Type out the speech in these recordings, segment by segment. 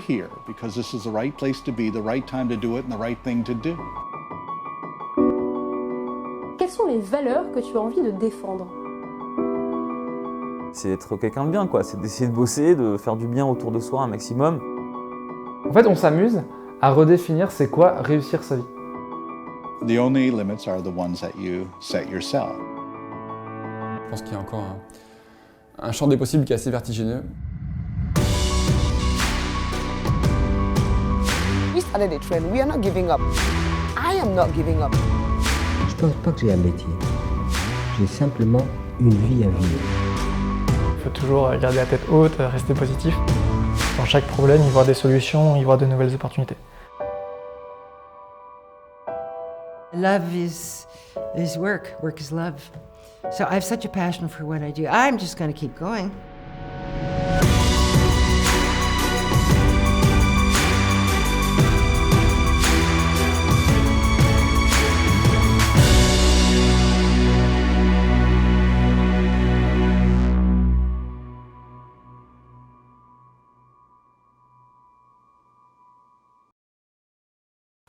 here because this is the right place to be, the right time to do it, and the right thing to do. Quelles sont les valeurs que tu as envie de défendre ? C'est être quelqu'un de bien, quoi. C'est d'essayer de bosser, de faire du bien autour de soi un maximum. En fait, on s'amuse à redéfinir c'est quoi réussir sa vie. The only limits are the ones that you set yourself. Je pense qu'il y a encore un champ des possibles qui est assez vertigineux. We started a trend. We are not giving up. I am not giving up. Je pense pas que j'ai un métier. J'ai simplement une vie à vivre. Il faut toujours garder la tête haute, rester positif. Dans chaque problème, y voir des solutions, y voir de nouvelles opportunités. Love is work. Work is love. So I have such a passion for what I do. I'm just going to keep going.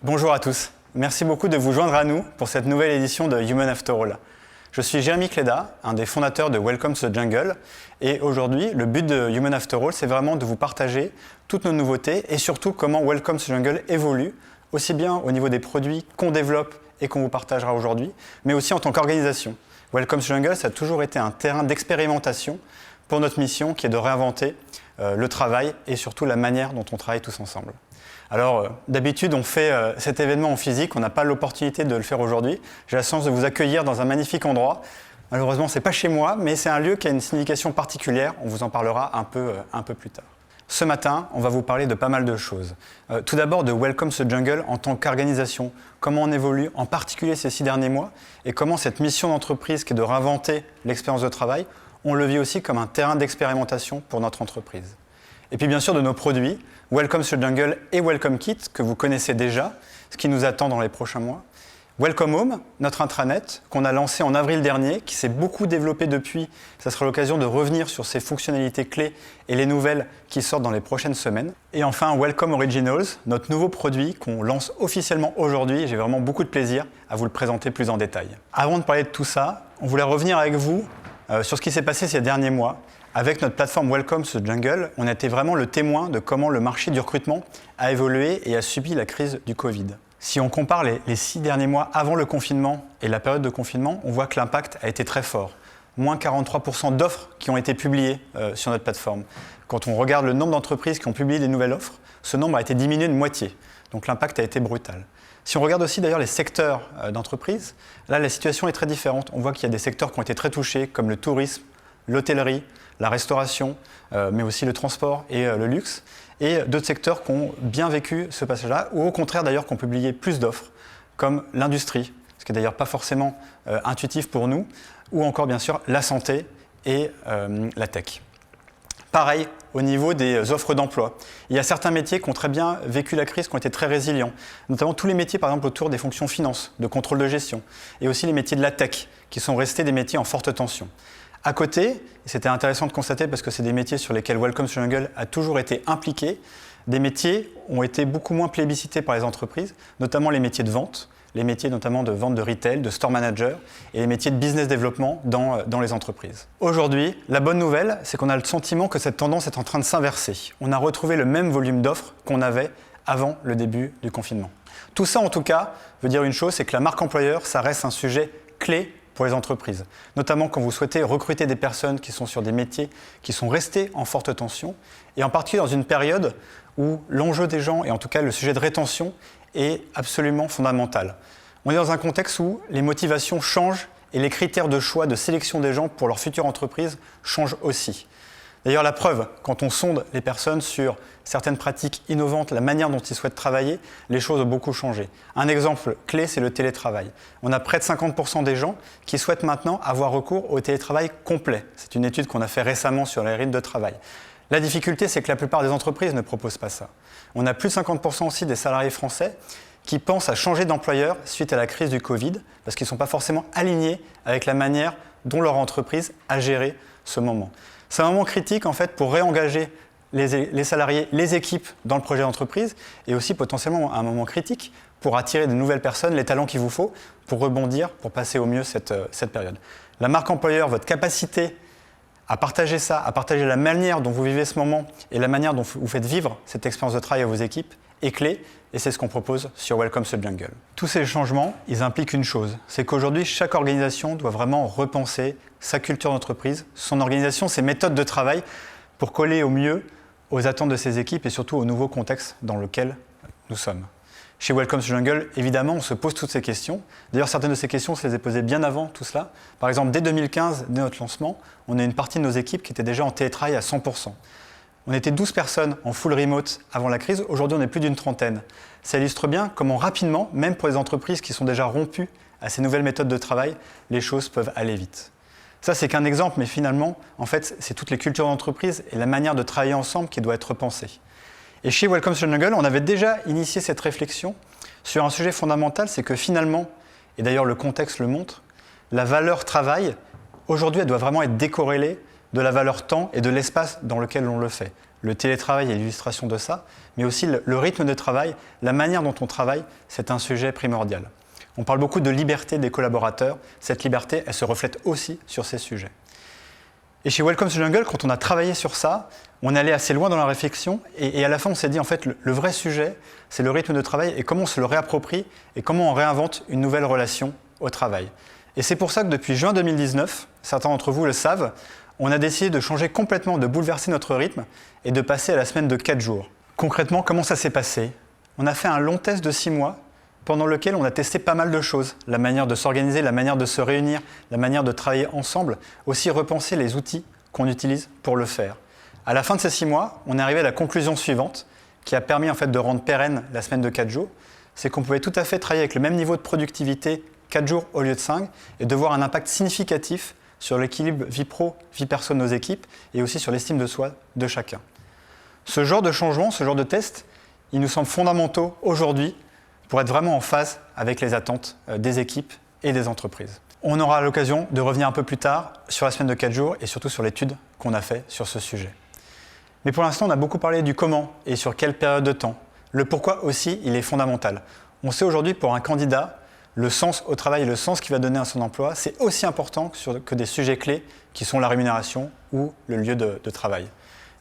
Bonjour à tous, merci beaucoup de vous joindre à nous pour cette nouvelle édition de Human After All. Je suis Jérémy Cléda, un des fondateurs de Welcome to the Jungle, et aujourd'hui, le but de Human After All, c'est vraiment de vous partager toutes nos nouveautés et surtout comment Welcome to the Jungle évolue, aussi bien au niveau des produits qu'on développe et qu'on vous partagera aujourd'hui, mais aussi en tant qu'organisation. Welcome to the Jungle, ça a toujours été un terrain d'expérimentation pour notre mission qui est de réinventer le travail et surtout la manière dont on travaille tous ensemble. Alors, d'habitude, on fait cet événement en physique, on n'a pas l'opportunité de le faire aujourd'hui. J'ai la chance de vous accueillir dans un magnifique endroit. Malheureusement, ce n'est pas chez moi, mais c'est un lieu qui a une signification particulière. On vous en parlera un peu plus tard. Ce matin, on va vous parler de pas mal de choses. Tout d'abord de Welcome to the Jungle en tant qu'organisation, comment on évolue, en particulier ces 6 derniers mois, et comment cette mission d'entreprise qui est de réinventer l'expérience de travail, on le vit aussi comme un terrain d'expérimentation pour notre entreprise. Et puis bien sûr de nos produits, Welcome to the Jungle et Welcome Kit, que vous connaissez déjà, ce qui nous attend dans les prochains mois. Welcome Home, notre intranet qu'on a lancé en avril dernier, qui s'est beaucoup développé depuis. Ça sera l'occasion de revenir sur ses fonctionnalités clés et les nouvelles qui sortent dans les prochaines semaines. Et enfin Welcome Originals, notre nouveau produit qu'on lance officiellement aujourd'hui. J'ai vraiment beaucoup de plaisir à vous le présenter plus en détail. Avant de parler de tout ça, on voulait revenir avec vous sur ce qui s'est passé ces derniers mois. Avec notre plateforme Welcome to the Jungle, on a été vraiment le témoin de comment le marché du recrutement a évolué et a subi la crise du Covid. Si on compare les 6 derniers mois avant le confinement et la période de confinement, on voit que l'impact a été très fort. Moins 43% d'offres qui ont été publiées sur notre plateforme. Quand on regarde le nombre d'entreprises qui ont publié des nouvelles offres, ce nombre a été diminué de moitié. Donc l'impact a été brutal. Si on regarde aussi d'ailleurs les secteurs d'entreprise, là la situation est très différente. On voit qu'il y a des secteurs qui ont été très touchés, comme le tourisme, l'hôtellerie, la restauration, mais aussi le transport et le luxe, et d'autres secteurs qui ont bien vécu ce passage-là, ou au contraire d'ailleurs qui ont publié plus d'offres, comme l'industrie, ce qui n'est d'ailleurs pas forcément intuitif pour nous, ou encore bien sûr la santé et la tech. Pareil au niveau des offres d'emploi. Il y a certains métiers qui ont très bien vécu la crise, qui ont été très résilients, notamment tous les métiers par exemple autour des fonctions finance, de contrôle de gestion, et aussi les métiers de la tech, qui sont restés des métiers en forte tension. À côté, c'était intéressant de constater parce que c'est des métiers sur lesquels Welcome to the Jungle a toujours été impliqué, des métiers ont été beaucoup moins plébiscités par les entreprises, notamment les métiers de vente, les métiers notamment de vente de retail, de store manager et les métiers de business développement dans les entreprises. Aujourd'hui, la bonne nouvelle, c'est qu'on a le sentiment que cette tendance est en train de s'inverser. On a retrouvé le même volume d'offres qu'on avait avant le début du confinement. Tout ça, en tout cas, veut dire une chose, c'est que la marque employeur, ça reste un sujet clé pour les entreprises, notamment quand vous souhaitez recruter des personnes qui sont sur des métiers qui sont restés en forte tension, et en particulier dans une période où l'enjeu des gens, et en tout cas le sujet de rétention, est absolument fondamental. On est dans un contexte où les motivations changent et les critères de choix, de sélection des gens pour leur future entreprise changent aussi. D'ailleurs, la preuve, quand on sonde les personnes sur certaines pratiques innovantes, la manière dont ils souhaitent travailler, les choses ont beaucoup changé. Un exemple clé, c'est le télétravail. On a près de 50% des gens qui souhaitent maintenant avoir recours au télétravail complet. C'est une étude qu'on a fait récemment sur les rythmes de travail. La difficulté, c'est que la plupart des entreprises ne proposent pas ça. On a plus de 50% aussi des salariés français qui pensent à changer d'employeur suite à la crise du Covid, parce qu'ils ne sont pas forcément alignés avec la manière dont leur entreprise a géré ce moment. C'est un moment critique en fait pour réengager les salariés, les équipes dans le projet d'entreprise et aussi potentiellement un moment critique pour attirer de nouvelles personnes, les talents qu'il vous faut pour rebondir, pour passer au mieux cette période. La marque employeur, votre capacité à partager ça, à partager la manière dont vous vivez ce moment et la manière dont vous faites vivre cette expérience de travail à vos équipes est clé et c'est ce qu'on propose sur Welcome to the Jungle. Tous ces changements, ils impliquent une chose, c'est qu'aujourd'hui, chaque organisation doit vraiment repenser sa culture d'entreprise, son organisation, ses méthodes de travail pour coller au mieux aux attentes de ses équipes et surtout au nouveau contexte dans lequel nous sommes. Chez Welcome to the Jungle, évidemment, on se pose toutes ces questions. D'ailleurs, certaines de ces questions, on se les a posées bien avant tout cela. Par exemple, dès 2015, dès notre lancement, on a une partie de nos équipes qui était déjà en télétravail à 100%. On était 12 personnes en full remote avant la crise. Aujourd'hui, on est plus d'une trentaine. Ça illustre bien comment rapidement, même pour les entreprises qui sont déjà rompues à ces nouvelles méthodes de travail, les choses peuvent aller vite. Ça, c'est qu'un exemple, mais finalement, en fait, c'est toutes les cultures d'entreprise et la manière de travailler ensemble qui doit être repensée. Et chez Welcome to the Jungle, on avait déjà initié cette réflexion sur un sujet fondamental, c'est que finalement, et d'ailleurs le contexte le montre, la valeur travail, aujourd'hui, elle doit vraiment être décorrélée de la valeur temps et de l'espace dans lequel on le fait. Le télétravail est l'illustration de ça, mais aussi le rythme de travail, la manière dont on travaille, c'est un sujet primordial. On parle beaucoup de liberté des collaborateurs. Cette liberté, elle se reflète aussi sur ces sujets. Et chez Welcome to the Jungle, quand on a travaillé sur ça, on est allé assez loin dans la réflexion et à la fin, on s'est dit, en fait, le vrai sujet, c'est le rythme de travail et comment on se le réapproprie et comment on réinvente une nouvelle relation au travail. Et c'est pour ça que depuis juin 2019, certains d'entre vous le savent, on a décidé de changer complètement, de bouleverser notre rythme et de passer à la semaine de 4 jours. Concrètement, comment ça s'est passé? On a fait un long test de 6 mois pendant lequel on a testé pas mal de choses. La manière de s'organiser, la manière de se réunir, la manière de travailler ensemble, aussi repenser les outils qu'on utilise pour le faire. À la fin de ces 6 mois, on est arrivé à la conclusion suivante, qui a permis en fait de rendre pérenne la semaine de 4 jours, c'est qu'on pouvait tout à fait travailler avec le même niveau de productivité 4 jours au lieu de 5 et de voir un impact significatif sur l'équilibre vie pro, vie perso de nos équipes et aussi sur l'estime de soi de chacun. Ce genre de changement, ce genre de test, il nous semble fondamentaux aujourd'hui pour être vraiment en phase avec les attentes des équipes et des entreprises. On aura l'occasion de revenir un peu plus tard sur la semaine de 4 jours et surtout sur l'étude qu'on a faite sur ce sujet. Mais pour l'instant, on a beaucoup parlé du comment et sur quelle période de temps. Le pourquoi aussi, il est fondamental. On sait aujourd'hui pour un candidat, le sens au travail et le sens qu'il va donner à son emploi, c'est aussi important que des sujets clés qui sont la rémunération ou le lieu de travail.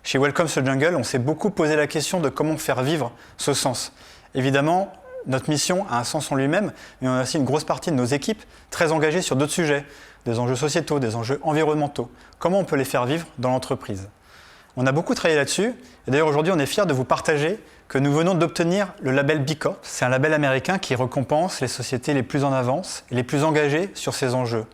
Chez Welcome to the Jungle, on s'est beaucoup posé la question de comment faire vivre ce sens. Évidemment, notre mission a un sens en lui-même, mais on a aussi une grosse partie de nos équipes très engagées sur d'autres sujets, des enjeux sociétaux, des enjeux environnementaux. Comment on peut les faire vivre dans l'entreprise? On a beaucoup travaillé là-dessus, et d'ailleurs aujourd'hui on est fiers de vous partager que nous venons d'obtenir le label B Corp. C'est un label américain qui récompense les sociétés les plus en avance et les plus engagées sur ces enjeux.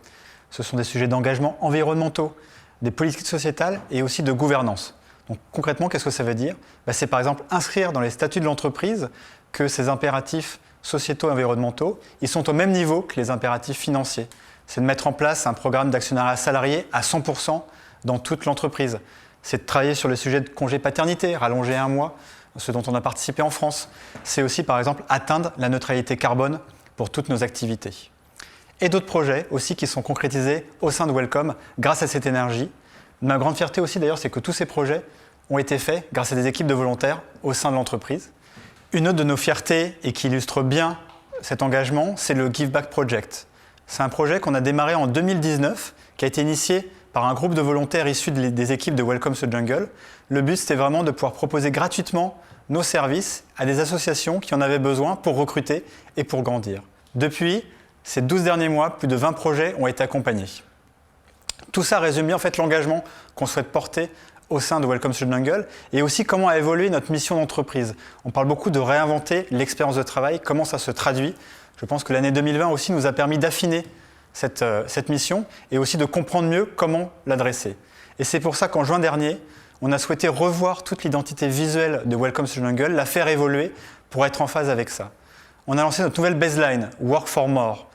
Ce sont des sujets d'engagement environnementaux, des politiques sociétales et aussi de gouvernance. Donc concrètement, qu'est-ce que ça veut dire? C'est par exemple inscrire dans les statuts de l'entreprise que ces impératifs sociétaux et environnementaux, ils sont au même niveau que les impératifs financiers. C'est de mettre en place un programme d'actionnariat salarié à 100% dans toute l'entreprise. C'est de travailler sur le sujet de congé paternité, rallonger 1 mois, ce dont on a participé en France. C'est aussi, par exemple, atteindre la neutralité carbone pour toutes nos activités. Et d'autres projets aussi qui sont concrétisés au sein de Welcome grâce à cette énergie. Ma grande fierté aussi, d'ailleurs, c'est que tous ces projets ont été faits grâce à des équipes de volontaires au sein de l'entreprise. Une autre de nos fiertés et qui illustre bien cet engagement, c'est le Give Back Project. C'est un projet qu'on a démarré en 2019, qui a été initié par un groupe de volontaires issus des équipes de Welcome to the Jungle. Le but, c'était vraiment de pouvoir proposer gratuitement nos services à des associations qui en avaient besoin pour recruter et pour grandir. Depuis ces 12 derniers mois, plus de 20 projets ont été accompagnés. Tout ça résume bien en fait l'engagement qu'on souhaite porter au sein de Welcome to the Jungle et aussi comment a évolué notre mission d'entreprise. On parle beaucoup de réinventer l'expérience de travail, comment ça se traduit. Je pense que l'année 2020 aussi nous a permis d'affiner cette mission et aussi de comprendre mieux comment l'adresser. Et c'est pour ça qu'en juin dernier, on a souhaité revoir toute l'identité visuelle de Welcome to the Jungle, la faire évoluer pour être en phase avec ça. On a lancé notre nouvelle baseline, Work for More.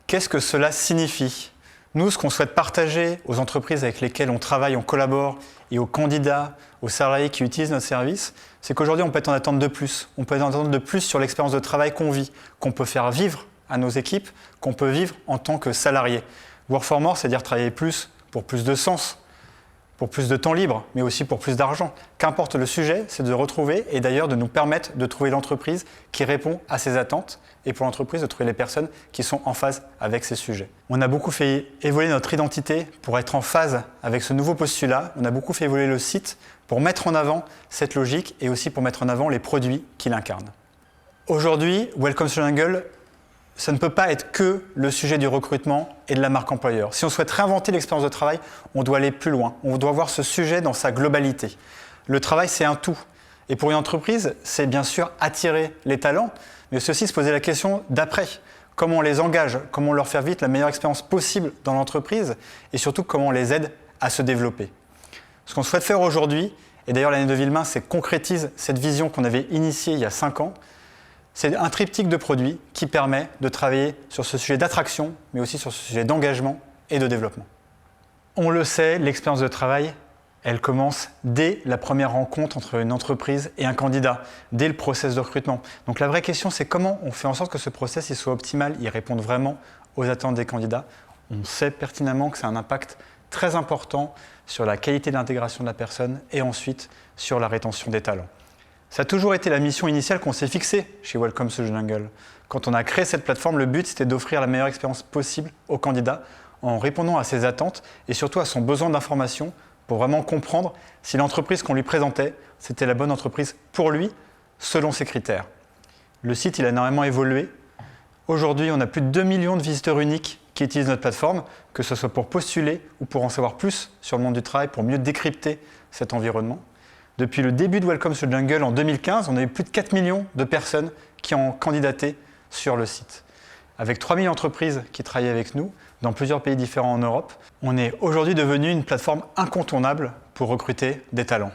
Qu'est-ce que cela signifie? Nous, ce qu'on souhaite partager aux entreprises avec lesquelles on travaille, on collabore, et aux candidats, aux salariés qui utilisent notre service, c'est qu'aujourd'hui, on peut être en attente de plus. On peut être en attente de plus sur l'expérience de travail qu'on vit, qu'on peut faire vivre à nos équipes, qu'on peut vivre en tant que salarié. Work for More, c'est-à-dire travailler plus pour plus de sens, pour plus de temps libre, mais aussi pour plus d'argent. Qu'importe le sujet, c'est de retrouver et d'ailleurs de nous permettre de trouver l'entreprise qui répond à ses attentes et pour l'entreprise de trouver les personnes qui sont en phase avec ces sujets. On a beaucoup fait évoluer notre identité pour être en phase avec ce nouveau postulat. On a beaucoup fait évoluer le site pour mettre en avant cette logique et aussi pour mettre en avant les produits qu'il incarne. Aujourd'hui, Welcome to the Jungle, ça ne peut pas être que le sujet du recrutement et de la marque employeur. Si on souhaite réinventer l'expérience de travail, on doit aller plus loin. On doit voir ce sujet dans sa globalité. Le travail, c'est un tout. Et pour une entreprise, c'est bien sûr attirer les talents, mais c'est aussi se poser la question d'après. Comment on les engage, comment on leur fait vite la meilleure expérience possible dans l'entreprise et surtout comment on les aide à se développer. Ce qu'on souhaite faire aujourd'hui, et d'ailleurs l'année de Villemain, c'est concrétise cette vision qu'on avait initiée il y a 5 ans, c'est un triptyque de produits qui permet de travailler sur ce sujet d'attraction, mais aussi sur ce sujet d'engagement et de développement. On le sait, l'expérience de travail, elle commence dès la première rencontre entre une entreprise et un candidat, dès le process de recrutement. Donc la vraie question, c'est comment on fait en sorte que ce process il soit optimal, il réponde vraiment aux attentes des candidats. On sait pertinemment que ça a un impact très important sur la qualité d'intégration de la personne et ensuite sur la rétention des talents. Ça a toujours été la mission initiale qu'on s'est fixée chez Welcome to the Jungle. Quand on a créé cette plateforme, le but c'était d'offrir la meilleure expérience possible au candidat en répondant à ses attentes et surtout à son besoin d'information pour vraiment comprendre si l'entreprise qu'on lui présentait, c'était la bonne entreprise pour lui, selon ses critères. Le site il a énormément évolué. Aujourd'hui, on a plus de 2 millions de visiteurs uniques qui utilisent notre plateforme, que ce soit pour postuler ou pour en savoir plus sur le monde du travail, pour mieux décrypter cet environnement. Depuis le début de Welcome to the Jungle en 2015, on a eu plus de 4 millions de personnes qui ont candidaté sur le site. Avec 3000 entreprises qui travaillent avec nous dans plusieurs pays différents en Europe, on est aujourd'hui devenu une plateforme incontournable pour recruter des talents.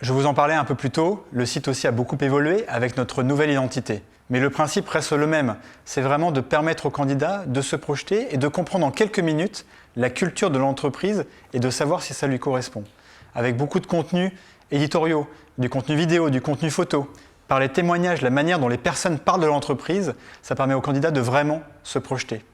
Je vous en parlais un peu plus tôt, le site aussi a beaucoup évolué avec notre nouvelle identité. Mais le principe reste le même, c'est vraiment de permettre aux candidats de se projeter et de comprendre en quelques minutes la culture de l'entreprise et de savoir si ça lui correspond. Avec beaucoup de contenus éditoriaux, du contenu vidéo, du contenu photo, par les témoignages, la manière dont les personnes parlent de l'entreprise, ça permet aux candidats de vraiment se projeter.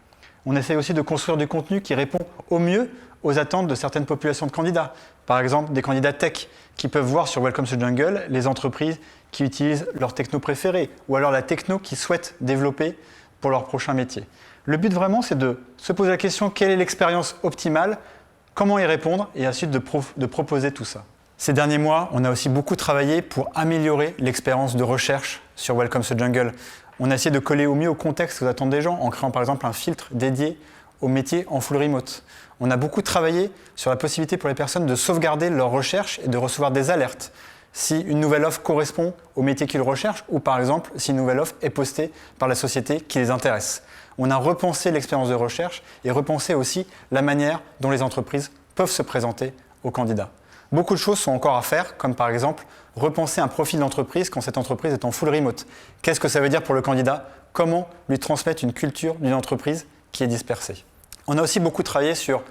On essaie aussi de construire du contenu qui répond au mieux aux attentes de certaines populations de candidats. Par exemple, des candidats tech qui peuvent voir sur Welcome to the Jungle les entreprises qui utilisent leur techno préférée ou alors la techno qu'ils souhaitent développer pour leur prochain métier. Le but vraiment, c'est de se poser la question quelle est l'expérience optimale, comment y répondre et ensuite de proposer tout ça. Ces derniers mois, on a aussi beaucoup travaillé pour améliorer l'expérience de recherche sur Welcome to the Jungle. On a essayé de coller au mieux au contexte aux attentes des gens en créant par exemple un filtre dédié aux métiers en full remote. On a beaucoup travaillé sur la possibilité pour les personnes de sauvegarder leur recherche et de recevoir des alertes si une nouvelle offre correspond au métier qu'ils recherchent ou par exemple si une nouvelle offre est postée par la société qui les intéresse. On a repensé l'expérience de recherche et repensé aussi la manière dont les entreprises peuvent se présenter aux candidats. Beaucoup de choses sont encore à faire, comme par exemple repenser un profil d'entreprise quand cette entreprise est en full remote. Qu'est-ce que ça veut dire pour le candidat? Comment lui transmettre une culture d'une entreprise qui est dispersée? On a aussi beaucoup travaillé sur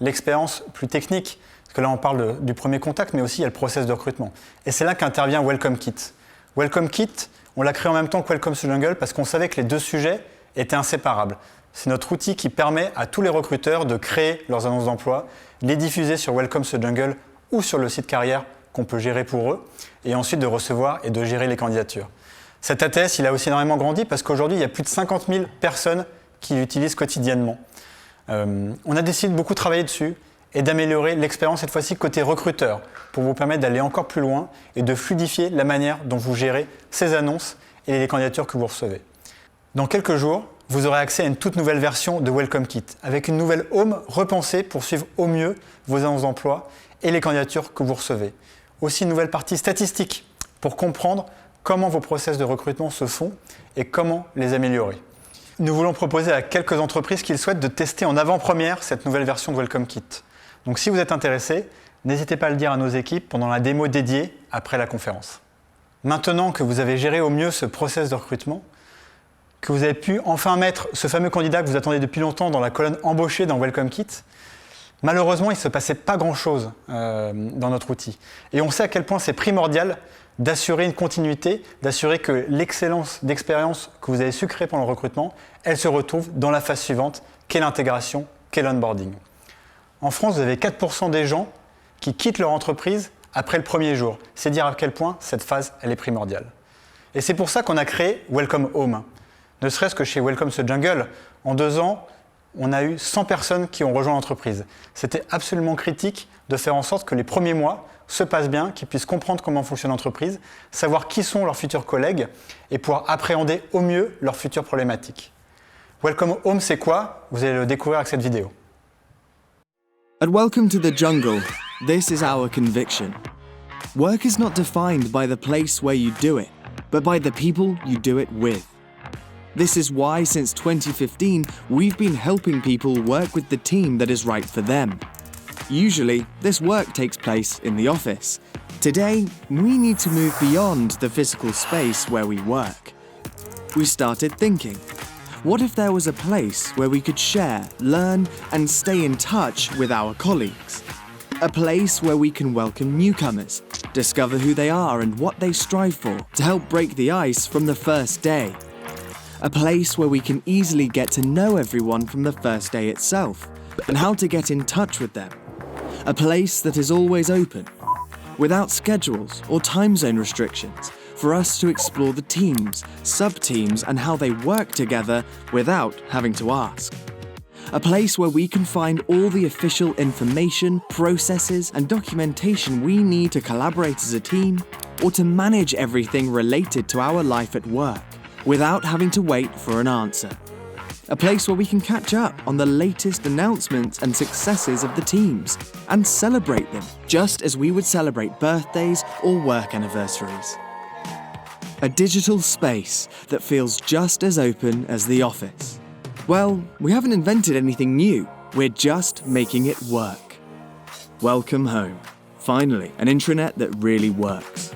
l'expérience plus technique, parce que là on parle du premier contact, mais aussi il y a le process de recrutement. Et c'est là qu'intervient Welcome Kit. Welcome Kit, on l'a créé en même temps que Welcome to the Jungle parce qu'on savait que les deux sujets étaient inséparables. C'est notre outil qui permet à tous les recruteurs de créer leurs annonces d'emploi, les diffuser sur Welcome to the Jungle ou sur le site carrière qu'on peut gérer pour eux, et ensuite de recevoir et de gérer les candidatures. Cet ATS, il a aussi énormément grandi parce qu'aujourd'hui, il y a plus de 50 000 personnes qui l'utilisent quotidiennement. On a décidé de beaucoup travailler dessus et d'améliorer l'expérience cette fois-ci côté recruteur pour vous permettre d'aller encore plus loin et de fluidifier la manière dont vous gérez ces annonces et les candidatures que vous recevez. Dans quelques jours, vous aurez accès à une toute nouvelle version de Welcome Kit avec une nouvelle home repensée pour suivre au mieux vos annonces d'emploi et les candidatures que vous recevez. Aussi une nouvelle partie statistique pour comprendre comment vos process de recrutement se font et comment les améliorer. Nous voulons proposer à quelques entreprises qui le souhaitent de tester en avant-première cette nouvelle version de Welcome Kit. Donc si vous êtes intéressé, n'hésitez pas à le dire à nos équipes pendant la démo dédiée après la conférence. Maintenant que vous avez géré au mieux ce process de recrutement, que vous avez pu enfin mettre ce fameux candidat que vous attendez depuis longtemps dans la colonne embauché dans Welcome Kit, malheureusement, il ne se passait pas grand-chose dans notre outil. Et on sait à quel point c'est primordial d'assurer une continuité, d'assurer que l'excellence d'expérience que vous avez su créer pendant le recrutement, elle se retrouve dans la phase suivante, qu'est l'intégration, qu'est l'onboarding. En France, vous avez 4% des gens qui quittent leur entreprise après le premier jour. C'est dire à quel point cette phase, elle est primordiale. Et c'est pour ça qu'on a créé Welcome Home. Ne serait-ce que chez Welcome to Jungle, en 2 ans, on a eu 100 personnes qui ont rejoint l'entreprise. C'était absolument critique de faire en sorte que les premiers mois se passent bien, qu'ils puissent comprendre comment fonctionne l'entreprise, savoir qui sont leurs futurs collègues et pouvoir appréhender au mieux leurs futures problématiques. Welcome Home, c'est quoi? Vous allez le découvrir avec cette vidéo. At Welcome to the Jungle, this is our conviction. Work is not defined by the place where you do it, but by the people you do it with. This is why, since 2015, we've been helping people work with the team that is right for them. Usually, this work takes place in the office. Today, we need to move beyond the physical space where we work. We started thinking, what if there was a place where we could share, learn, and stay in touch with our colleagues? A place where we can welcome newcomers, discover who they are and what they strive for to help break the ice from the first day. A place where we can easily get to know everyone from the first day itself and how to get in touch with them. A place that is always open, without schedules or time zone restrictions, for us to explore the teams, sub-teams and how they work together without having to ask. A place where we can find all the official information, processes and documentation we need to collaborate as a team or to manage everything related to our life at work without having to wait for an answer. A place where we can catch up on the latest announcements and successes of the teams and celebrate them just as we would celebrate birthdays or work anniversaries. A digital space that feels just as open as the office. Well, we haven't invented anything new, we're just making it work. Welcome home. Finally, an intranet that really works.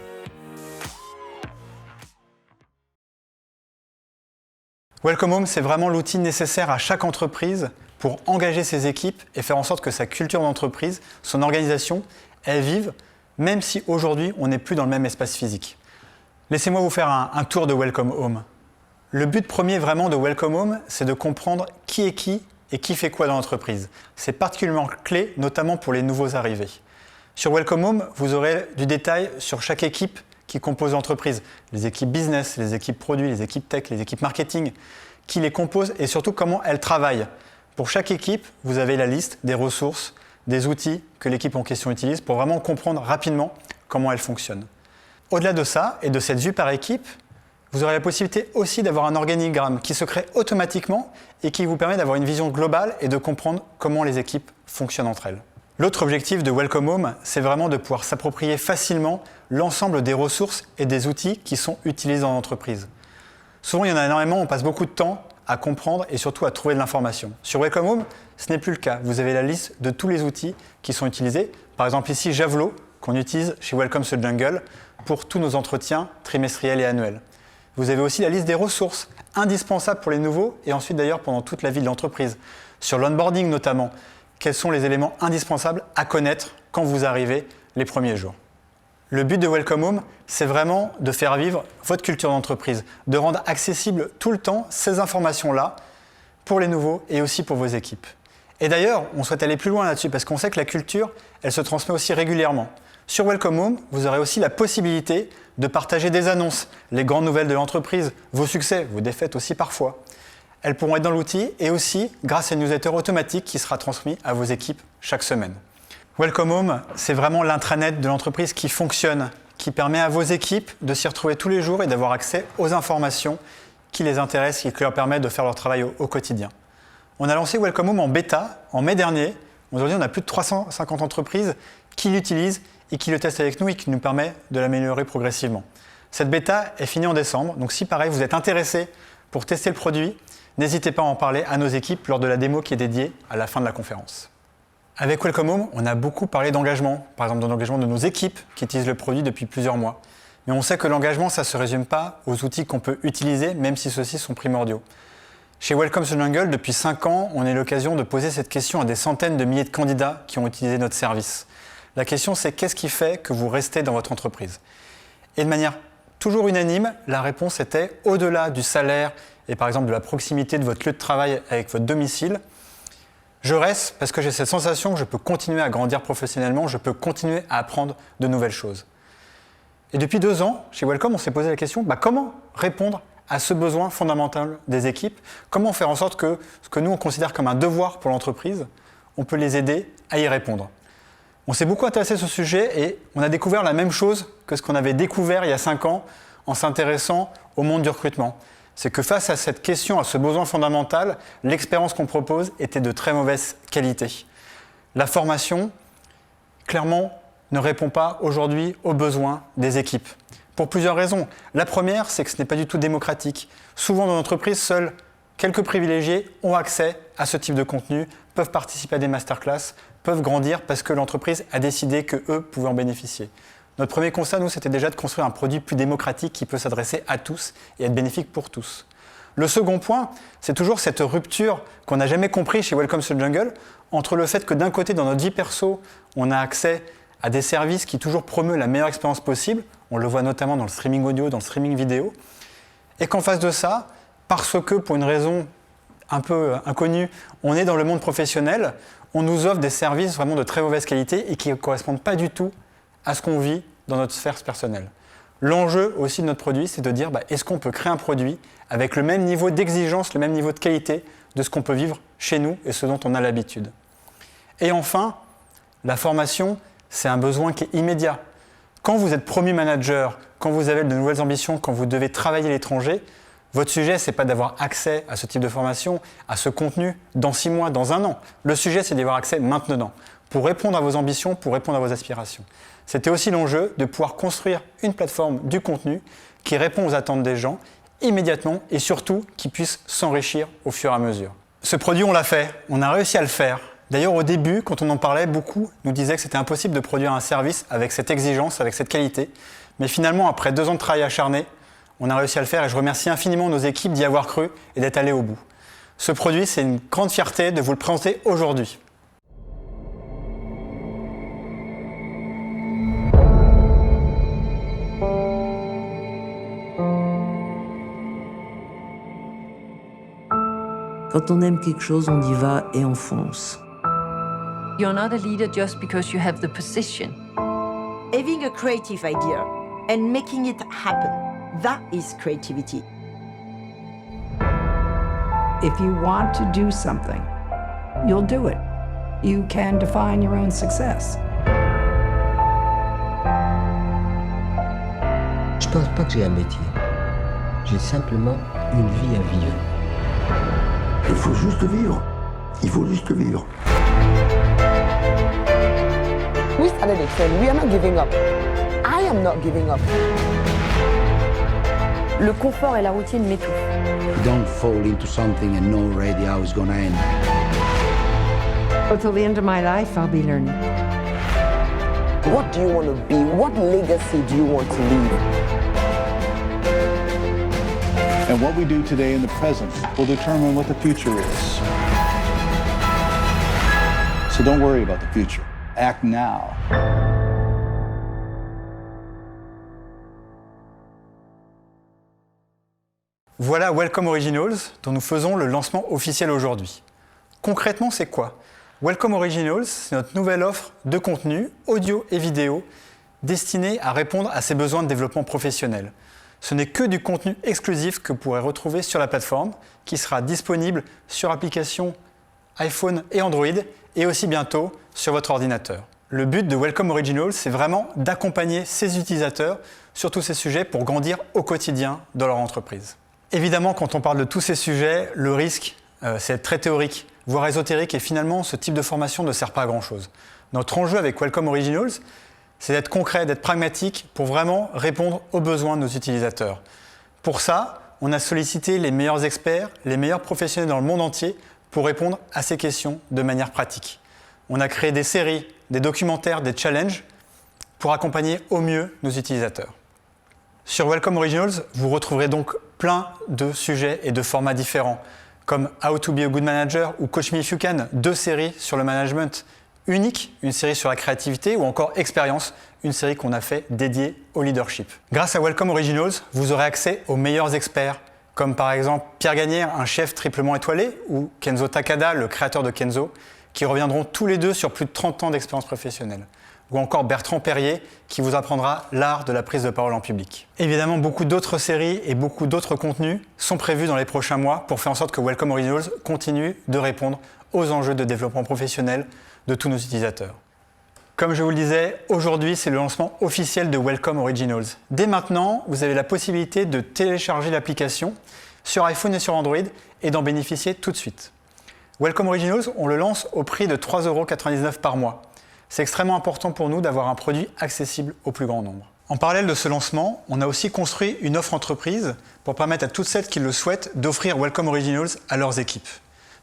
Welcome Home, c'est vraiment l'outil nécessaire à chaque entreprise pour engager ses équipes et faire en sorte que sa culture d'entreprise, son organisation, elle vive, même si aujourd'hui on n'est plus dans le même espace physique. Laissez-moi vous faire un tour de Welcome Home. Le but premier vraiment de Welcome Home, c'est de comprendre qui est qui et qui fait quoi dans l'entreprise. C'est particulièrement clé, notamment pour les nouveaux arrivés. Sur Welcome Home, vous aurez du détail sur chaque équipe qui composent l'entreprise, les équipes business, les équipes produits, les équipes tech, les équipes marketing, qui les composent et surtout comment elles travaillent. Pour chaque équipe, vous avez la liste des ressources, des outils que l'équipe en question utilise pour vraiment comprendre rapidement comment elle fonctionne. Au-delà de ça et de cette vue par équipe, vous aurez la possibilité aussi d'avoir un organigramme qui se crée automatiquement et qui vous permet d'avoir une vision globale et de comprendre comment les équipes fonctionnent entre elles. L'autre objectif de Welcome Home, c'est vraiment de pouvoir s'approprier facilement l'ensemble des ressources et des outils qui sont utilisés dans l'entreprise. Souvent, il y en a énormément, on passe beaucoup de temps à comprendre et surtout à trouver de l'information. Sur Welcome Home, ce n'est plus le cas. Vous avez la liste de tous les outils qui sont utilisés. Par exemple ici, Javelot, qu'on utilise chez Welcome to Jungle pour tous nos entretiens trimestriels et annuels. Vous avez aussi la liste des ressources indispensables pour les nouveaux et ensuite d'ailleurs pendant toute la vie de l'entreprise. Sur l'onboarding notamment, quels sont les éléments indispensables à connaître quand vous arrivez les premiers jours. Le but de Welcome Home, c'est vraiment de faire vivre votre culture d'entreprise, de rendre accessible tout le temps ces informations-là pour les nouveaux et aussi pour vos équipes. Et d'ailleurs, on souhaite aller plus loin là-dessus parce qu'on sait que la culture, elle se transmet aussi régulièrement. Sur Welcome Home, vous aurez aussi la possibilité de partager des annonces, les grandes nouvelles de l'entreprise, vos succès, vos défaites aussi parfois. Elles pourront être dans l'outil et aussi grâce à une newsletter automatique qui sera transmise à vos équipes chaque semaine. Welcome Home, c'est vraiment l'intranet de l'entreprise qui fonctionne, qui permet à vos équipes de s'y retrouver tous les jours et d'avoir accès aux informations qui les intéressent et qui leur permettent de faire leur travail au quotidien. On a lancé Welcome Home en bêta en mai dernier. Aujourd'hui, on a plus de 350 entreprises qui l'utilisent et qui le testent avec nous et qui nous permet de l'améliorer progressivement. Cette bêta est finie en décembre, donc si pareil, vous êtes intéressé pour tester le produit, n'hésitez pas à en parler à nos équipes lors de la démo qui est dédiée à la fin de la conférence. Avec Welcome Home, on a beaucoup parlé d'engagement, par exemple de l'engagement de nos équipes qui utilisent le produit depuis plusieurs mois. Mais on sait que l'engagement, ça ne se résume pas aux outils qu'on peut utiliser, même si ceux-ci sont primordiaux. Chez Welcome to Jungle, depuis 5 ans, on a eu l'occasion de poser cette question à des centaines de milliers de candidats qui ont utilisé notre service. La question, c'est qu'est-ce qui fait que vous restez dans votre entreprise? Et de manière toujours unanime, la réponse était au-delà du salaire et par exemple de la proximité de votre lieu de travail avec votre domicile. Je reste parce que j'ai cette sensation que je peux continuer à grandir professionnellement, je peux continuer à apprendre de nouvelles choses. Et depuis 2 ans, chez Welcome, on s'est posé la question, comment répondre à ce besoin fondamental des équipes? Comment faire en sorte que ce que nous, on considère comme un devoir pour l'entreprise, on peut les aider à y répondre? On s'est beaucoup intéressé à ce sujet et on a découvert la même chose que ce qu'on avait découvert il y a 5 ans en s'intéressant au monde du recrutement. C'est que face à cette question, à ce besoin fondamental, l'expérience qu'on propose était de très mauvaise qualité. La formation, clairement, ne répond pas aujourd'hui aux besoins des équipes. Pour plusieurs raisons. La première, c'est que ce n'est pas du tout démocratique. Souvent dans l'entreprise, seuls quelques privilégiés ont accès à ce type de contenu, peuvent participer à des masterclass, peuvent grandir parce que l'entreprise a décidé qu'eux pouvaient en bénéficier. Notre premier constat, nous, c'était déjà de construire un produit plus démocratique qui peut s'adresser à tous et être bénéfique pour tous. Le second point, c'est toujours cette rupture qu'on n'a jamais compris chez Welcome to the Jungle entre le fait que d'un côté, dans notre vie perso, on a accès à des services qui toujours promeuvent la meilleure expérience possible, on le voit notamment dans le streaming audio, dans le streaming vidéo, et qu'en face de ça, parce que pour une raison un peu inconnue, on est dans le monde professionnel, on nous offre des services vraiment de très mauvaise qualité et qui ne correspondent pas du tout à ce qu'on vit dans notre sphère personnelle. L'enjeu aussi de notre produit, c'est de dire est-ce qu'on peut créer un produit avec le même niveau d'exigence, le même niveau de qualité de ce qu'on peut vivre chez nous et ce dont on a l'habitude. Et enfin, la formation, c'est un besoin qui est immédiat. Quand vous êtes promu manager, quand vous avez de nouvelles ambitions, quand vous devez travailler à l'étranger, votre sujet, ce n'est pas d'avoir accès à ce type de formation, à ce contenu dans 6 mois, dans 1 an. Le sujet, c'est d'y avoir accès maintenant, pour répondre à vos ambitions, pour répondre à vos aspirations. C'était aussi l'enjeu de pouvoir construire une plateforme du contenu qui répond aux attentes des gens immédiatement et surtout qui puisse s'enrichir au fur et à mesure. Ce produit, on l'a fait, on a réussi à le faire. D'ailleurs, au début, quand on en parlait, beaucoup nous disaient que c'était impossible de produire un service avec cette exigence, avec cette qualité. Mais finalement, après 2 ans de travail acharné, on a réussi à le faire et je remercie infiniment nos équipes d'y avoir cru et d'être allées au bout. Ce produit, c'est une grande fierté de vous le présenter aujourd'hui. Quand on aime quelque chose, on y va et on fonce. You're not a leader just because you have the position. Having a creative idea and making it happen, that is creativity. If you want to do something, you'll do it. You can define your own success. Je pense pas que j'ai un métier. J'ai simplement une vie à vivre. Il faut juste vivre. Il faut juste vivre. We started it saying we are not giving up. I am not giving up. Le confort et la routine m'étouffent. Don't fall into something and know already how it's gonna end. Until the end of my life, I'll be learning. What do you want to be? What legacy do you want to leave? And what we do today in the present will determine what the future is. So don't worry about the future. Act now. Voilà Welcome Originals, dont nous faisons le lancement officiel aujourd'hui. Concrètement, c'est quoi? Welcome Originals, c'est notre nouvelle offre de contenu, audio et vidéo, destinée à répondre à ces besoins de développement professionnel. Ce n'est que du contenu exclusif que vous pourrez retrouver sur la plateforme, qui sera disponible sur applications iPhone et Android, et aussi bientôt sur votre ordinateur. Le but de Welcome Originals, c'est vraiment d'accompagner ces utilisateurs sur tous ces sujets pour grandir au quotidien dans leur entreprise. Évidemment, quand on parle de tous ces sujets, le risque, c'est d'être très théorique, voire ésotérique, et finalement, ce type de formation ne sert pas à grand-chose. Notre enjeu avec Welcome Originals, c'est d'être concret, d'être pragmatique pour vraiment répondre aux besoins de nos utilisateurs. Pour ça, on a sollicité les meilleurs experts, les meilleurs professionnels dans le monde entier pour répondre à ces questions de manière pratique. On a créé des séries, des documentaires, des challenges pour accompagner au mieux nos utilisateurs. Sur Welcome Originals, vous retrouverez donc plein de sujets et de formats différents, comme How to be a good manager ou Coach Me If You Can, 2 séries sur le management unique, une série sur la créativité, ou encore Expérience, une série qu'on a fait dédiée au leadership. Grâce à Welcome Originals, vous aurez accès aux meilleurs experts comme par exemple Pierre Gagnère, un chef triplement étoilé, ou Kenzo Takada, le créateur de Kenzo, qui reviendront tous les deux sur plus de 30 ans d'expérience professionnelle. Ou encore Bertrand Perrier, qui vous apprendra l'art de la prise de parole en public. Évidemment, beaucoup d'autres séries et beaucoup d'autres contenus sont prévus dans les prochains mois pour faire en sorte que Welcome Originals continue de répondre aux enjeux de développement professionnel de tous nos utilisateurs. Comme je vous le disais, aujourd'hui, c'est le lancement officiel de Welcome Originals. Dès maintenant, vous avez la possibilité de télécharger l'application sur iPhone et sur Android et d'en bénéficier tout de suite. Welcome Originals, on le lance au prix de 3,99 € par mois. C'est extrêmement important pour nous d'avoir un produit accessible au plus grand nombre. En parallèle de ce lancement, on a aussi construit une offre entreprise pour permettre à toutes celles qui le souhaitent d'offrir Welcome Originals à leurs équipes.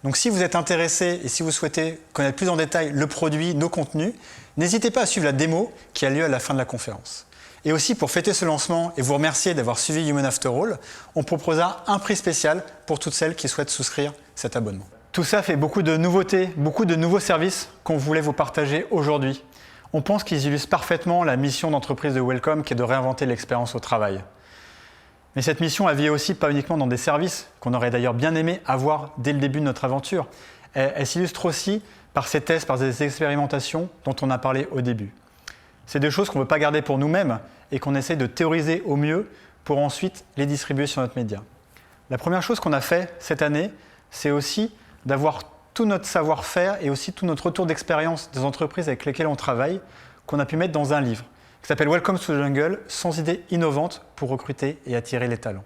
Donc si vous êtes intéressé et si vous souhaitez connaître plus en détail le produit, nos contenus, n'hésitez pas à suivre la démo qui a lieu à la fin de la conférence. Et aussi pour fêter ce lancement et vous remercier d'avoir suivi Human After All, on proposera un prix spécial pour toutes celles qui souhaitent souscrire cet abonnement. Tout ça fait beaucoup de nouveautés, beaucoup de nouveaux services qu'on voulait vous partager aujourd'hui. On pense qu'ils illustrent parfaitement la mission d'entreprise de Welcome qui est de réinventer l'expérience au travail. Mais cette mission, elle vit aussi pas uniquement dans des services qu'on aurait d'ailleurs bien aimé avoir dès le début de notre aventure. Elle s'illustre aussi par ces tests, par ces expérimentations dont on a parlé au début. C'est des choses qu'on ne veut pas garder pour nous-mêmes et qu'on essaie de théoriser au mieux pour ensuite les distribuer sur notre média. La première chose qu'on a fait cette année, c'est aussi d'avoir tout notre savoir-faire et aussi tout notre retour d'expérience des entreprises avec lesquelles on travaille, qu'on a pu mettre dans un livre qui s'appelle Welcome to the Jungle, 100 idées innovantes pour recruter et attirer les talents.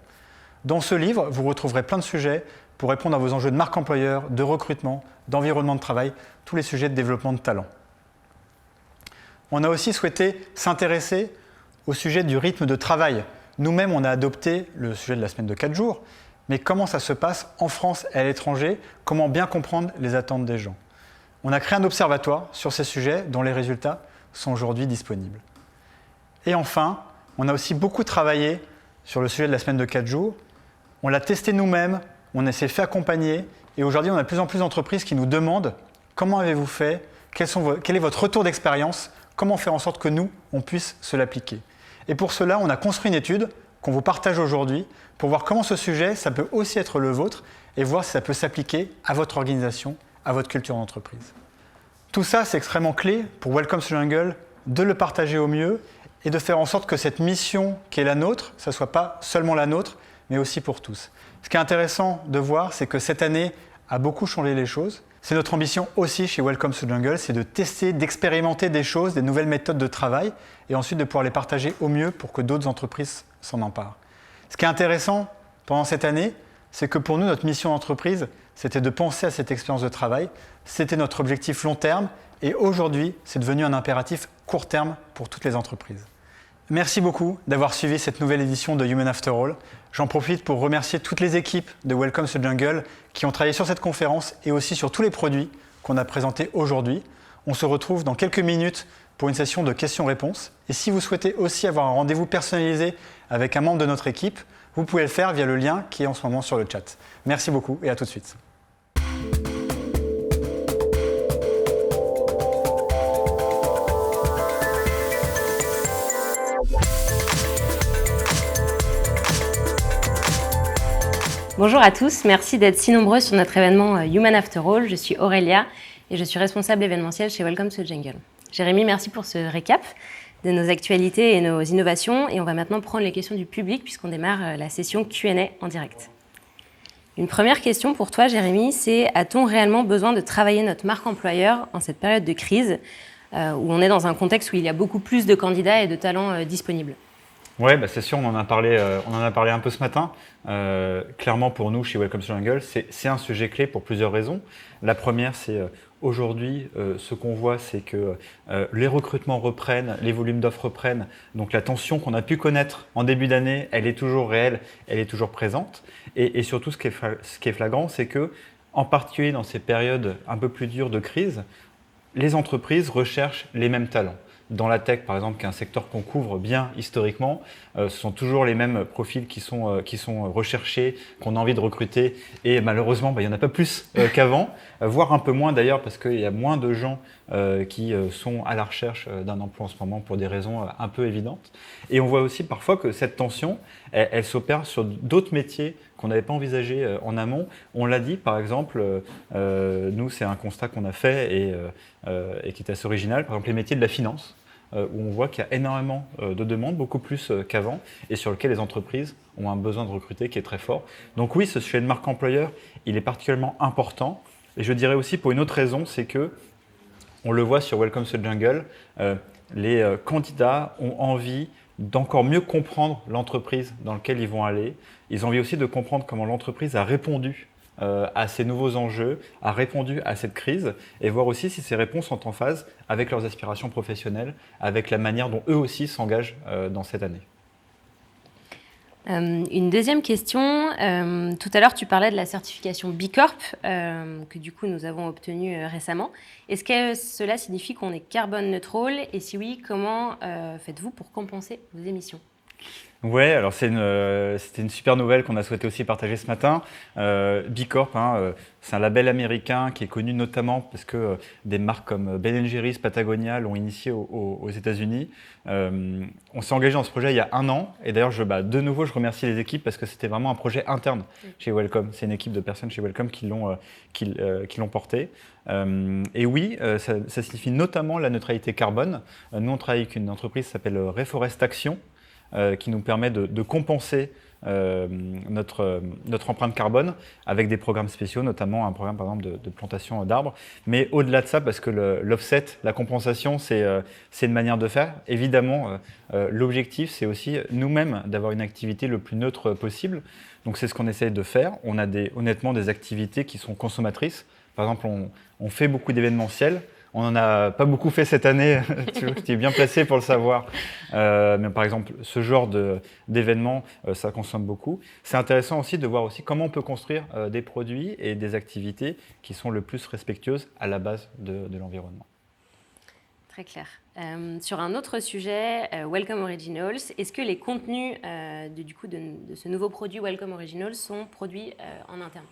Dans ce livre, vous retrouverez plein de sujets pour répondre à vos enjeux de marque employeur, de recrutement, d'environnement de travail, tous les sujets de développement de talent. On a aussi souhaité s'intéresser au sujet du rythme de travail. Nous-mêmes, on a adopté le sujet de la semaine de 4 jours, mais comment ça se passe en France et à l'étranger, comment bien comprendre les attentes des gens. On a créé un observatoire sur ces sujets dont les résultats sont aujourd'hui disponibles. Et enfin, on a aussi beaucoup travaillé sur le sujet de la semaine de 4 jours. On l'a testé nous-mêmes, on s'est fait accompagner et aujourd'hui on a de plus en plus d'entreprises qui nous demandent comment avez-vous fait, quel est votre retour d'expérience, comment faire en sorte que nous, on puisse se l'appliquer. Et pour cela, on a construit une étude qu'on vous partage aujourd'hui pour voir comment ce sujet, ça peut aussi être le vôtre et voir si ça peut s'appliquer à votre organisation, à votre culture d'entreprise. Tout ça, c'est extrêmement clé pour Welcome to the Jungle, de le partager au mieux et de faire en sorte que cette mission qui est la nôtre, ça ne soit pas seulement la nôtre, mais aussi pour tous. Ce qui est intéressant de voir, c'est que cette année a beaucoup changé les choses. C'est notre ambition aussi chez Welcome to the Jungle, c'est de tester, d'expérimenter des choses, des nouvelles méthodes de travail et ensuite de pouvoir les partager au mieux pour que d'autres entreprises s'en emparent. Ce qui est intéressant pendant cette année, c'est que pour nous, notre mission d'entreprise, c'était de penser à cette expérience de travail. C'était notre objectif long terme et aujourd'hui, c'est devenu un impératif court terme pour toutes les entreprises. Merci beaucoup d'avoir suivi cette nouvelle édition de Human After All. J'en profite pour remercier toutes les équipes de Welcome to the Jungle qui ont travaillé sur cette conférence et aussi sur tous les produits qu'on a présentés aujourd'hui. On se retrouve dans quelques minutes pour une session de questions-réponses. Et si vous souhaitez aussi avoir un rendez-vous personnalisé avec un membre de notre équipe, vous pouvez le faire via le lien qui est en ce moment sur le chat. Merci beaucoup et à tout de suite. Bonjour à tous, merci d'être si nombreux sur notre événement Human After All. Je suis Aurélia et je suis responsable événementiel chez Welcome to the Jungle. Jérémy, merci pour ce récap de nos actualités et nos innovations. Et on va maintenant prendre les questions du public puisqu'on démarre la session Q&A en direct. Une première question pour toi, Jérémy, c'est: a-t-on réellement besoin de travailler notre marque employeur en cette période de crise où on est dans un contexte où il y a beaucoup plus de candidats et de talents disponibles? Oui, c'est sûr, on en a parlé un peu ce matin. Clairement, pour nous, chez Welcome to the Jungle, c'est un sujet clé pour plusieurs raisons. La première, c'est aujourd'hui, ce qu'on voit, c'est que les recrutements reprennent, les volumes d'offres reprennent. Donc la tension qu'on a pu connaître en début d'année, elle est toujours réelle, elle est toujours présente. Et surtout, ce qui est flagrant, c'est que, en particulier dans ces périodes un peu plus dures de crise, les entreprises recherchent les mêmes talents. Dans la tech, par exemple, qui est un secteur qu'on couvre bien historiquement, ce sont toujours les mêmes profils qui sont recherchés, qu'on a envie de recruter. Et malheureusement, il n'y en a pas plus qu'avant, voire un peu moins d'ailleurs, parce qu'il y a moins de gens qui sont à la recherche d'un emploi en ce moment pour des raisons un peu évidentes. Et on voit aussi parfois que cette tension, elle s'opère sur d'autres métiers qu'on n'avait pas envisagé en amont. On l'a dit, par exemple, nous, c'est un constat qu'on a fait et qui est assez original, par exemple les métiers de la finance, où on voit qu'il y a énormément de demandes, beaucoup plus qu'avant, et sur lequel les entreprises ont un besoin de recruter qui est très fort. Donc oui, ce sujet de marque employeur, il est particulièrement important. Et je dirais aussi pour une autre raison, c'est que on le voit sur Welcome to the Jungle, les candidats ont envie d'encore mieux comprendre l'entreprise dans laquelle ils vont aller. Ils ont envie aussi de comprendre comment l'entreprise a répondu à ces nouveaux enjeux, a répondu à cette crise, et voir aussi si ces réponses sont en phase avec leurs aspirations professionnelles, avec la manière dont eux aussi s'engagent dans cette année. Une deuxième question. Tout à l'heure, tu parlais de la certification B Corp, que du coup nous avons obtenue récemment. Est-ce que cela signifie qu'on est carbone neutral? Et si oui, comment faites-vous pour compenser vos émissions? Ouais, alors c'était une super nouvelle qu'on a souhaité aussi partager ce matin. B Corp, c'est un label américain qui est connu notamment parce que des marques comme Ben & Jerry's, Patagonia l'ont initié aux États-Unis. On s'est engagé dans ce projet il y a 1 an, et d'ailleurs de nouveau je remercie les équipes parce que c'était vraiment un projet interne chez Welcome. C'est une équipe de personnes chez Welcome qui l'ont porté. Et oui, ça signifie notamment la neutralité carbone. Nous on travaille avec une entreprise qui s'appelle Reforest Action, qui nous permet de compenser notre empreinte carbone avec des programmes spéciaux, notamment un programme par exemple de plantation d'arbres. Mais au-delà de ça, parce que l'offset, la compensation, c'est une manière de faire. Évidemment, l'objectif, c'est aussi nous-mêmes d'avoir une activité le plus neutre possible. Donc c'est ce qu'on essaie de faire. On a honnêtement des activités qui sont consommatrices. Par exemple, on fait beaucoup d'événementiels. On n'en a pas beaucoup fait cette année, tu es bien placé pour le savoir. Mais par exemple, ce genre d'événement, ça consomme beaucoup. C'est intéressant aussi de voir aussi comment on peut construire des produits et des activités qui sont le plus respectueuses à la base de l'environnement. Très clair. Sur un autre sujet, Welcome Originals, est-ce que les contenus de ce nouveau produit Welcome Originals sont produits en interne?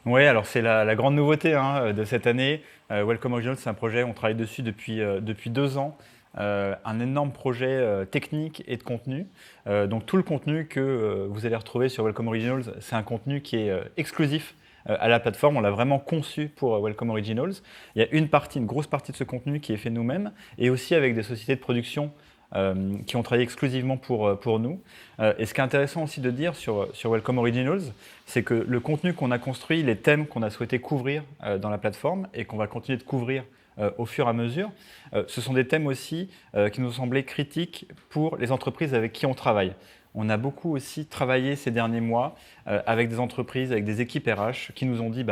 Oui, alors c'est la grande nouveauté de cette année. Welcome Originals, c'est un projet, on travaille dessus depuis 2 ans. Un énorme projet technique et de contenu. Donc tout le contenu que vous allez retrouver sur Welcome Originals, c'est un contenu qui est exclusif à la plateforme. On l'a vraiment conçu pour Welcome Originals. Il y a une grosse partie de ce contenu qui est fait nous-mêmes, et aussi avec des sociétés de production qui ont travaillé exclusivement pour nous. Et ce qui est intéressant aussi de dire sur Welcome Originals, c'est que le contenu qu'on a construit, les thèmes qu'on a souhaité couvrir dans la plateforme et qu'on va continuer de couvrir au fur et à mesure, ce sont des thèmes aussi qui nous semblaient critiques pour les entreprises avec qui on travaille. On a beaucoup aussi travaillé ces derniers mois avec des entreprises, avec des équipes RH qui nous ont dit,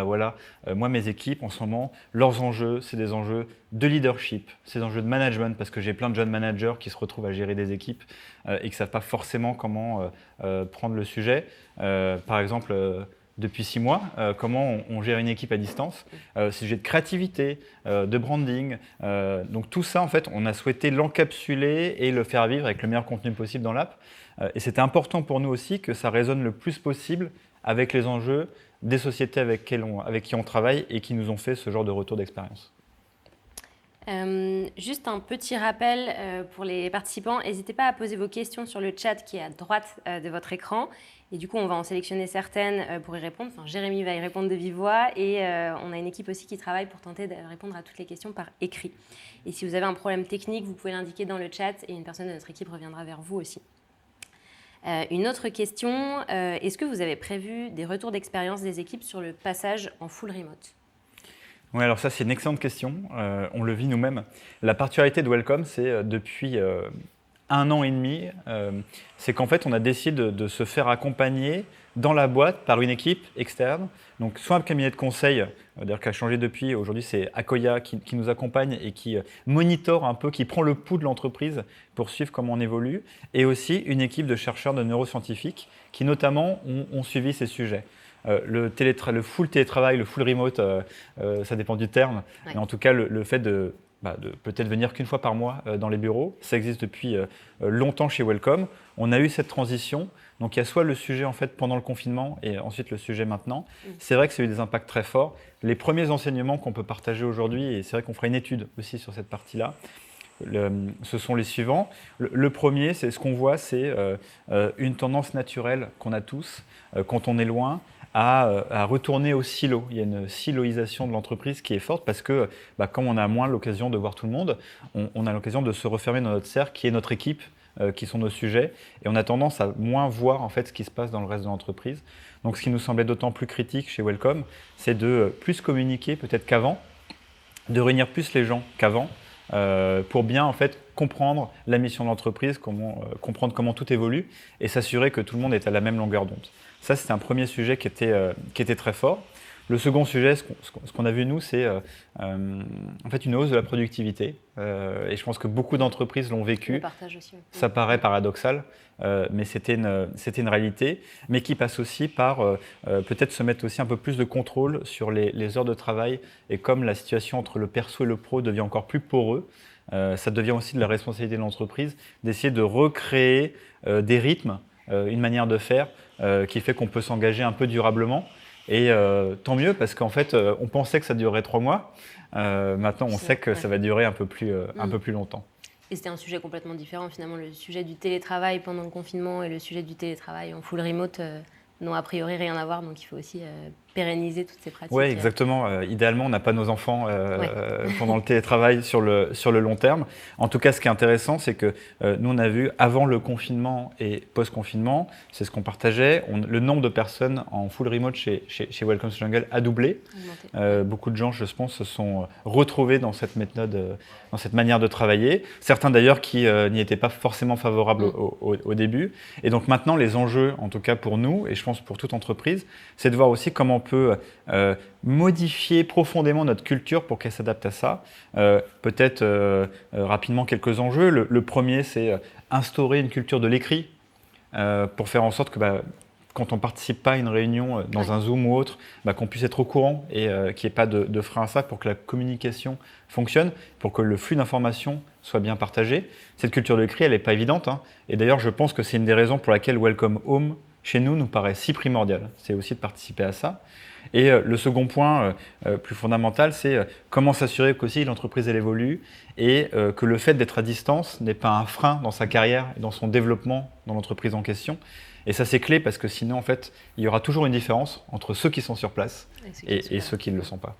moi mes équipes en ce moment, leurs enjeux, c'est des enjeux de leadership, c'est des enjeux de management, parce que j'ai plein de jeunes managers qui se retrouvent à gérer des équipes et qui ne savent pas forcément comment prendre le sujet. Par exemple, depuis 6 mois, comment on gère une équipe à distance, sujet de créativité, de branding. Donc tout ça, en fait, on a souhaité l'encapsuler et le faire vivre avec le meilleur contenu possible dans l'app. Et c'était important pour nous aussi que ça résonne le plus possible avec les enjeux des sociétés avec qui on travaille et qui nous ont fait ce genre de retour d'expérience. Juste un petit rappel pour les participants, n'hésitez pas à poser vos questions sur le chat qui est à droite de votre écran, et du coup on va en sélectionner certaines pour y répondre. Enfin, Jérémy va y répondre de vive voix, et on a une équipe aussi qui travaille pour tenter de répondre à toutes les questions par écrit. Et si vous avez un problème technique, vous pouvez l'indiquer dans le chat et une personne de notre équipe reviendra vers vous aussi. Une autre question, est-ce que vous avez prévu des retours d'expérience des équipes sur le passage en full remote ? Oui, alors ça c'est une excellente question, on le vit nous-mêmes. La particularité de Welcome, c'est depuis 1 an et demi, c'est qu'en fait on a décidé de se faire accompagner dans la boîte par une équipe externe, donc soit un cabinet de conseil, d'ailleurs qui a changé depuis, aujourd'hui c'est Akoya qui nous accompagne et qui monitore un peu, qui prend le pouls de l'entreprise pour suivre comment on évolue, et aussi une équipe de chercheurs, de neuroscientifiques qui notamment ont suivi ces sujets. Le full télétravail, le full remote, ça dépend du terme, ouais. Mais en tout cas le fait de peut-être venir qu'une fois par mois dans les bureaux, ça existe depuis longtemps chez Welcome. On a eu cette transition, donc il y a soit le sujet en fait pendant le confinement et ensuite le sujet maintenant. C'est vrai que ça a eu des impacts très forts. Les premiers enseignements qu'on peut partager aujourd'hui, et c'est vrai qu'on fera une étude aussi sur cette partie-là, ce sont les suivants. Le premier, c'est ce qu'on voit, c'est une tendance naturelle qu'on a tous quand on est loin, à retourner au silo. Il y a une siloisation de l'entreprise qui est forte parce que comme on a moins l'occasion de voir tout le monde, on a l'occasion de se refermer dans notre cercle qui est notre équipe, qui sont nos sujets, et on a tendance à moins voir en fait ce qui se passe dans le reste de l'entreprise. Donc ce qui nous semblait d'autant plus critique chez Welcome, c'est de plus communiquer peut-être qu'avant, de réunir plus les gens qu'avant, pour bien en fait comprendre la mission de l'entreprise, comprendre comment tout évolue et s'assurer que tout le monde est à la même longueur d'onde. Ça, c'était un premier sujet qui était très fort. Le second sujet, ce qu'on a vu nous, c'est en fait une hausse de la productivité. Et je pense que beaucoup d'entreprises l'ont vécu. Le partage aussi. Ça paraît paradoxal, mais c'était une réalité, mais qui passe aussi par peut-être se mettre aussi un peu plus de contrôle sur les heures de travail. Et comme la situation entre le perso et le pro devient encore plus poreux, ça devient aussi de la responsabilité de l'entreprise d'essayer de recréer des rythmes, une manière de faire qui fait qu'on peut s'engager un peu durablement. Et tant mieux, parce qu'en fait, on pensait que ça durerait 3 mois. Maintenant, on sait que ça va durer un peu plus longtemps. Et c'était un sujet complètement différent, finalement. Le sujet du télétravail pendant le confinement et le sujet du télétravail en full remote n'ont a priori rien à voir. Donc, il faut aussi pérenniser toutes ces pratiques. Oui, exactement. Idéalement, on n'a pas nos enfants pendant le télétravail sur le long terme. En tout cas, ce qui est intéressant, c'est que nous, on a vu avant le confinement et post-confinement, c'est ce qu'on partageait, le nombre de personnes en full remote chez Welcome to Jungle a doublé. Beaucoup de gens, je pense, se sont retrouvés dans cette méthode, dans cette manière de travailler. Certains d'ailleurs qui n'y étaient pas forcément favorables au début. Et donc maintenant, les enjeux, en tout cas pour nous, et je pense pour toute entreprise, c'est de voir aussi comment on peut modifier profondément notre culture pour qu'elle s'adapte à ça. Peut-être rapidement quelques enjeux. Le premier, c'est instaurer une culture de l'écrit pour faire en sorte que quand on ne participe pas à une réunion dans un Zoom ou autre, qu'on puisse être au courant et qu'il n'y ait pas de frein à ça pour que la communication fonctionne, pour que le flux d'informations soit bien partagé. Cette culture de l'écrit, elle n'est pas évidente. Et d'ailleurs, je pense que c'est une des raisons pour laquelle Welcome Home, chez nous paraît si primordial. C'est aussi de participer à ça. Et le second point plus fondamental, c'est comment s'assurer qu'aussi l'entreprise elle évolue et que le fait d'être à distance n'est pas un frein dans sa carrière et dans son développement dans l'entreprise en question. Et ça, c'est clé parce que sinon, en fait, il y aura toujours une différence entre ceux qui sont sur place et ceux qui ne le sont pas.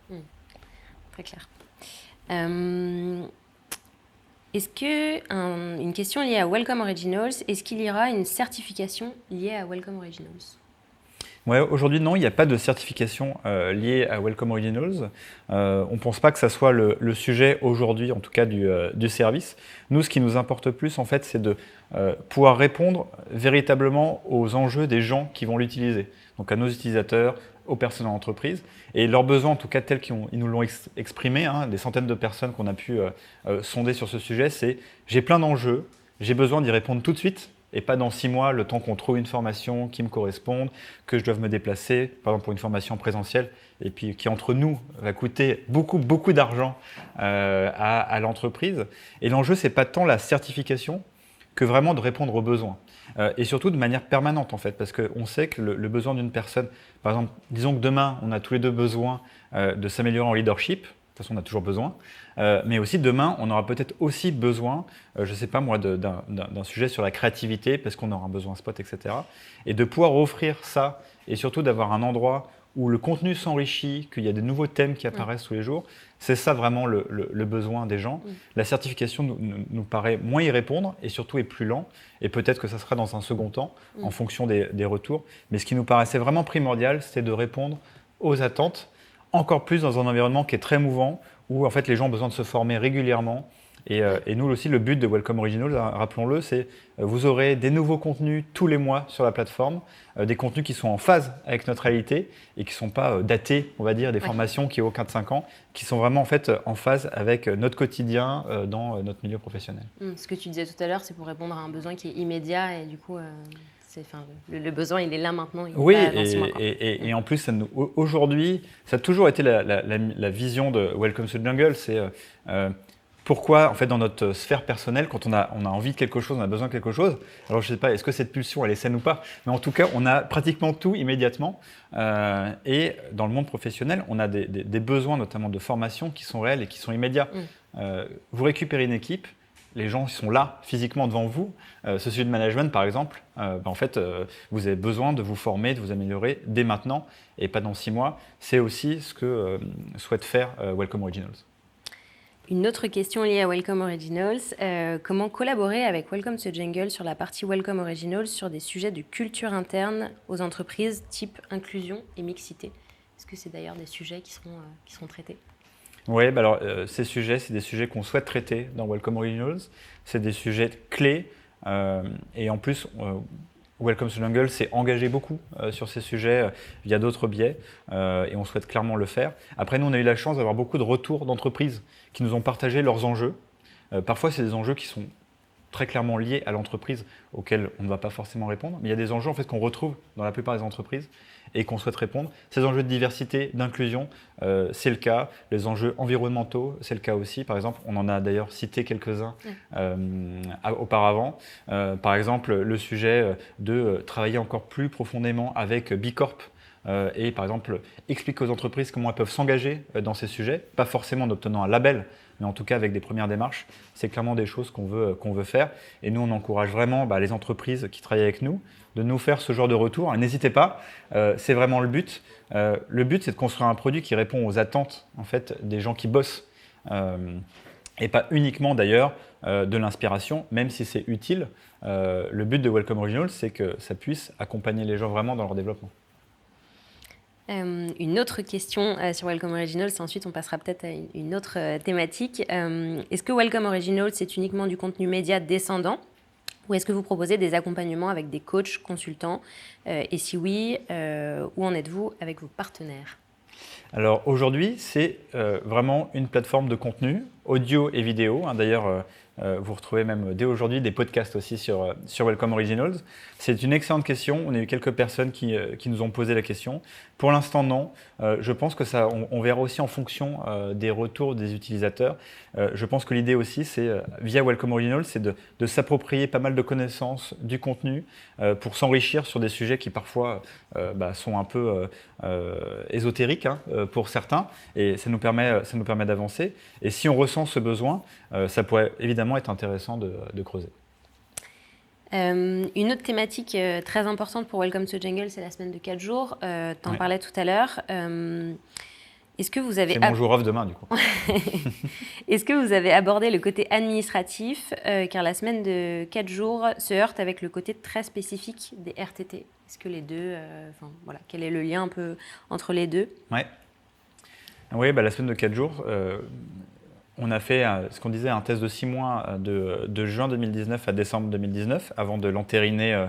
Très clair. Est-ce que, une question liée à Welcome Originals, est-ce qu'il y aura une certification liée à Welcome Originals ? Ouais, aujourd'hui, non, il n'y a pas de certification liée à Welcome Originals. On ne pense pas que ça soit le sujet aujourd'hui, en tout cas, du service. Nous, ce qui nous importe plus, en fait, c'est de pouvoir répondre véritablement aux enjeux des gens qui vont l'utiliser. Donc, à nos utilisateurs, aux personnes en entreprise. Et leurs besoins, en tout cas, tels qu'ils nous l'ont exprimé, des centaines de personnes qu'on a pu sonder sur ce sujet, c'est « j'ai plein d'enjeux, j'ai besoin d'y répondre tout de suite ». Et pas dans 6 mois, le temps qu'on trouve une formation qui me corresponde, que je doive me déplacer, par exemple pour une formation présentielle, et puis qui entre nous va coûter beaucoup, beaucoup d'argent à l'entreprise. Et l'enjeu, c'est pas tant la certification que vraiment de répondre aux besoins. Et surtout de manière permanente en fait, parce qu'on sait que le besoin d'une personne, par exemple, disons que demain, on a tous les deux besoin de s'améliorer en leadership. De toute façon, on a toujours besoin. Mais aussi, demain, on aura peut-être aussi besoin, je ne sais pas moi, d'un sujet sur la créativité, parce qu'on aura un besoin spot, etc. Et de pouvoir offrir ça, et surtout d'avoir un endroit où le contenu s'enrichit, qu'il y a des nouveaux thèmes qui apparaissent tous les jours, c'est ça vraiment le besoin des gens. La certification nous paraît moins y répondre, et surtout est plus lent. Et peut-être que ça sera dans un second temps, en fonction des retours. Mais ce qui nous paraissait vraiment primordial, c'était de répondre aux attentes, encore plus dans un environnement qui est très mouvant, où en fait les gens ont besoin de se former régulièrement. Et nous aussi, le but de Welcome Originals, rappelons-le, c'est vous aurez des nouveaux contenus tous les mois sur la plateforme, des contenus qui sont en phase avec notre réalité et qui ne sont pas datés, on va dire, des formations qui ont 4-5 ans, qui sont vraiment en fait en phase avec notre quotidien dans notre milieu professionnel. Ce que tu disais tout à l'heure, c'est pour répondre à un besoin qui est immédiat et du coup, le besoin, il est là maintenant. Oui, et en plus, aujourd'hui, ça a toujours été la vision de Welcome to the Jungle, c'est pourquoi, en fait, dans notre sphère personnelle, quand on a envie de quelque chose, on a besoin de quelque chose, alors je ne sais pas, est-ce que cette pulsion, elle est saine ou pas, mais en tout cas, on a pratiquement tout immédiatement. Et dans le monde professionnel, on a des besoins, notamment de formation, qui sont réels et qui sont immédiats. Vous récupérez une équipe, les gens sont là physiquement devant vous. Ce sujet de management, par exemple, en fait, vous avez besoin de vous former, de vous améliorer dès maintenant et pas dans 6 mois. C'est aussi ce que souhaite faire Welcome Originals. Une autre question liée à Welcome Originals, comment collaborer avec Welcome to Jungle sur la partie Welcome Originals sur des sujets de culture interne aux entreprises type inclusion et mixité? Est-ce que c'est d'ailleurs des sujets qui seront traités? Oui, alors ces sujets, c'est des sujets qu'on souhaite traiter dans Welcome Originals. C'est des sujets clés et en plus, Welcome to Jungle s'est engagé beaucoup sur ces sujets via d'autres biais et on souhaite clairement le faire. Après, nous, on a eu la chance d'avoir beaucoup de retours d'entreprises qui nous ont partagé leurs enjeux. Parfois, c'est des enjeux qui sont très clairement liés à l'entreprise auxquels on ne va pas forcément répondre, mais il y a des enjeux en fait, qu'on retrouve dans la plupart des entreprises et qu'on souhaite répondre. Ces enjeux de diversité, d'inclusion, c'est le cas. Les enjeux environnementaux, c'est le cas aussi. Par exemple, on en a d'ailleurs cité quelques-uns auparavant. Par exemple, le sujet de travailler encore plus profondément avec B Corp et par exemple expliquer aux entreprises comment elles peuvent s'engager dans ces sujets, pas forcément en obtenant un label, mais en tout cas avec des premières démarches. C'est clairement des choses qu'on veut faire. Et nous, on encourage vraiment les entreprises qui travaillent avec nous de nous faire ce genre de retour. Et n'hésitez pas, c'est vraiment le but. Le but, c'est de construire un produit qui répond aux attentes en fait, des gens qui bossent. Et pas uniquement d'ailleurs de l'inspiration, même si c'est utile. Le but de Welcome Originals, c'est que ça puisse accompagner les gens vraiment dans leur développement. Une autre question sur Welcome Originals, ensuite on passera peut-être à une autre thématique. Est-ce que Welcome Originals, c'est uniquement du contenu média descendant ou est-ce que vous proposez des accompagnements avec des coachs, consultants et si oui, où en êtes-vous avec vos partenaires? Alors aujourd'hui, c'est vraiment une plateforme de contenu, audio et vidéo. D'ailleurs, vous retrouvez même dès aujourd'hui des podcasts aussi sur Welcome Originals. C'est une excellente question. On a eu quelques personnes qui nous ont posé la question. Pour l'instant, non. Je pense que ça, on verra aussi en fonction des retours des utilisateurs. Je pense que l'idée aussi, c'est via Welcome Originals, c'est de s'approprier pas mal de connaissances, du contenu, pour s'enrichir sur des sujets qui parfois sont un peu ésotériques pour certains. Et ça nous permet d'avancer. Et si on ressent ce besoin, ça pourrait évidemment être intéressant de creuser. Une autre thématique très importante pour Welcome to Jungle, c'est la semaine de 4 jours. Tu en parlais tout à l'heure. Est-ce que vous avez c'est mon jour off demain, du coup. Est-ce que vous avez abordé le côté administratif, car la semaine de 4 jours se heurte avec le côté très spécifique des RTT? Est-ce que les deux, quel est le lien un peu entre les deux? Oui, la semaine de 4 jours, on a fait ce qu'on disait un test de 6 mois de juin 2019 à décembre 2019 avant de l'entériner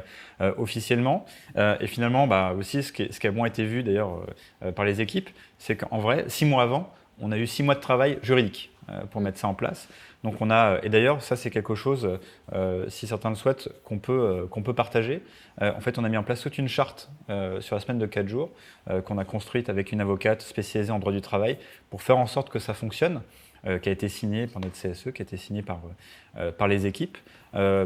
officiellement. Et finalement, aussi, ce qui a moins été vu d'ailleurs par les équipes, c'est qu'en vrai, 6 mois avant, on a eu 6 mois de travail juridique pour mettre ça en place. Donc et d'ailleurs, ça c'est quelque chose, si certains le souhaitent, qu'on peut partager. En fait, on a mis en place toute une charte sur la semaine de 4 jours qu'on a construite avec une avocate spécialisée en droit du travail pour faire en sorte que ça fonctionne. Qui a été signé par notre CSE, qui a été signé par les équipes,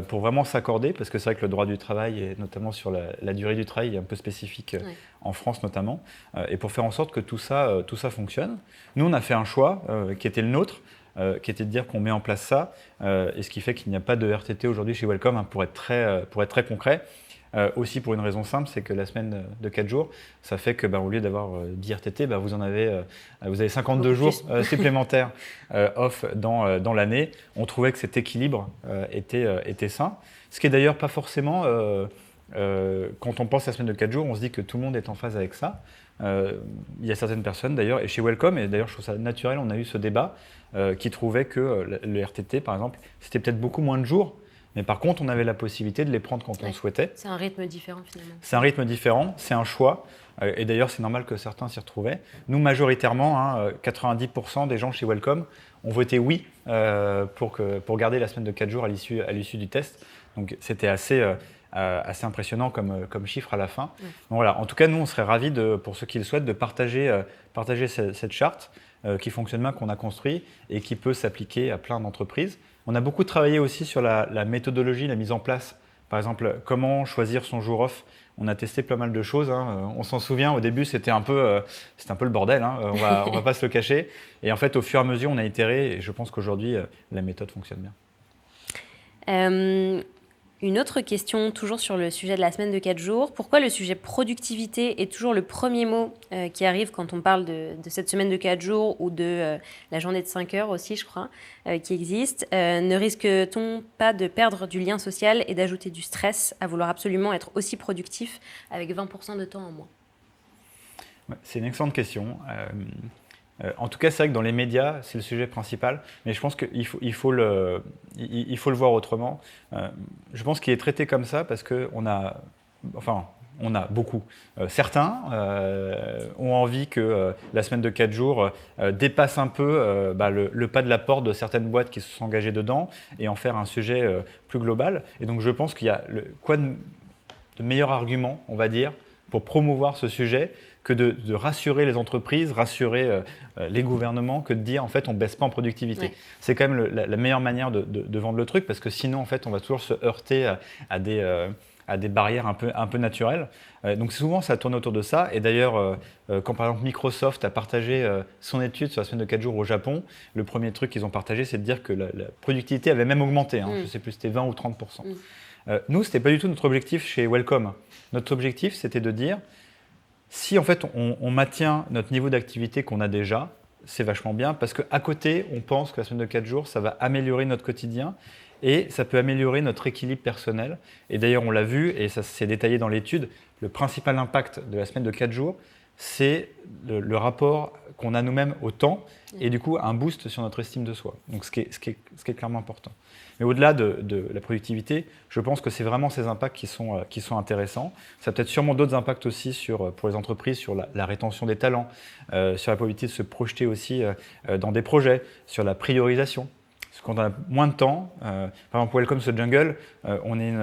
pour vraiment s'accorder, parce que c'est vrai que le droit du travail, et notamment sur la durée du travail, est un peu spécifique en France notamment, et pour faire en sorte que tout ça fonctionne. Nous, on a fait un choix qui était le nôtre, qui était de dire qu'on met en place ça, et ce qui fait qu'il n'y a pas de RTT aujourd'hui chez Welcome, pour être très concret. Aussi pour une raison simple, c'est que la semaine de 4 jours, ça fait que au lieu d'avoir 10 RTT, vous avez 52 jours supplémentaires off dans l'année. On trouvait que cet équilibre était sain. Ce qui est d'ailleurs pas forcément, quand on pense à la semaine de 4 jours, on se dit que tout le monde est en phase avec ça. Il y a certaines personnes d'ailleurs, et chez Welcome, et d'ailleurs je trouve ça naturel, on a eu ce débat, qui trouvaient que le RTT par exemple, c'était peut-être beaucoup moins de jours. Mais par contre, on avait la possibilité de les prendre quand on le souhaitait. C'est un rythme différent finalement. C'est un rythme différent, c'est un choix. Et d'ailleurs, c'est normal que certains s'y retrouvaient. Nous, majoritairement, 90% des gens chez Welcome ont voté oui pour garder la semaine de 4 jours à l'issue du test. Donc c'était assez impressionnant comme chiffre à la fin. Donc, voilà. En tout cas, nous, on serait ravis, pour ceux qui le souhaitent, de partager cette charte qui fonctionne bien, qu'on a construite et qui peut s'appliquer à plein d'entreprises. On a beaucoup travaillé aussi sur la méthodologie, la mise en place. Par exemple, comment choisir son jour off. On a testé pas mal de choses. On s'en souvient, au début, c'était un peu le bordel. On va pas se le cacher. Et en fait, au fur et à mesure, on a itéré. Et je pense qu'aujourd'hui, la méthode fonctionne bien. Une autre question, toujours sur le sujet de la semaine de 4 jours. Pourquoi le sujet productivité est toujours le premier mot qui arrive quand on parle de cette semaine de 4 jours ou de la journée de 5 heures aussi, je crois, qui existe. Ne risque-t-on pas de perdre du lien social et d'ajouter du stress à vouloir absolument être aussi productif avec 20% de temps en moins? C'est une excellente question. En tout cas, c'est vrai que dans les médias, c'est le sujet principal, mais je pense qu'il faut le voir autrement. Je pense qu'il est traité comme ça parce qu'on a, on a beaucoup. Certains ont envie que la semaine de 4 jours dépasse un peu le pas de la porte de certaines boîtes qui se sont engagées dedans et en faire un sujet plus global. Et donc je pense qu'il y a quoi de meilleur argument, on va dire, pour promouvoir ce sujet que de rassurer les entreprises, rassurer les gouvernements, que de dire en fait on ne baisse pas en productivité. Ouais. C'est quand même la meilleure manière de vendre le truc parce que sinon en fait on va toujours se heurter à des barrières un peu naturelles. Donc souvent ça tourne autour de ça et d'ailleurs quand par exemple Microsoft a partagé son étude sur la semaine de 4 jours au Japon, le premier truc qu'ils ont partagé c'est de dire que la productivité avait même augmenté, hein. Je ne sais plus c'était 20 ou 30%. Nous, ce n'était pas du tout notre objectif chez Welcome. Notre objectif, c'était de dire, si en fait on maintient notre niveau d'activité qu'on a déjà, c'est vachement bien, parce qu'à côté, on pense que la semaine de 4 jours, ça va améliorer notre quotidien et ça peut améliorer notre équilibre personnel. Et d'ailleurs, on l'a vu, et ça s'est détaillé dans l'étude, le principal impact de la semaine de 4 jours, c'est le rapport qu'on a nous-mêmes au temps et du coup un boost sur notre estime de soi. Donc ce qui est clairement important. Mais au-delà de la productivité, je pense que c'est vraiment ces impacts qui sont intéressants. Ça a peut-être sûrement d'autres impacts aussi pour les entreprises, sur la rétention des talents, sur la possibilité de se projeter aussi dans des projets, sur la priorisation. Parce que quand on a moins de temps, par exemple Welcome to the Jungle, on est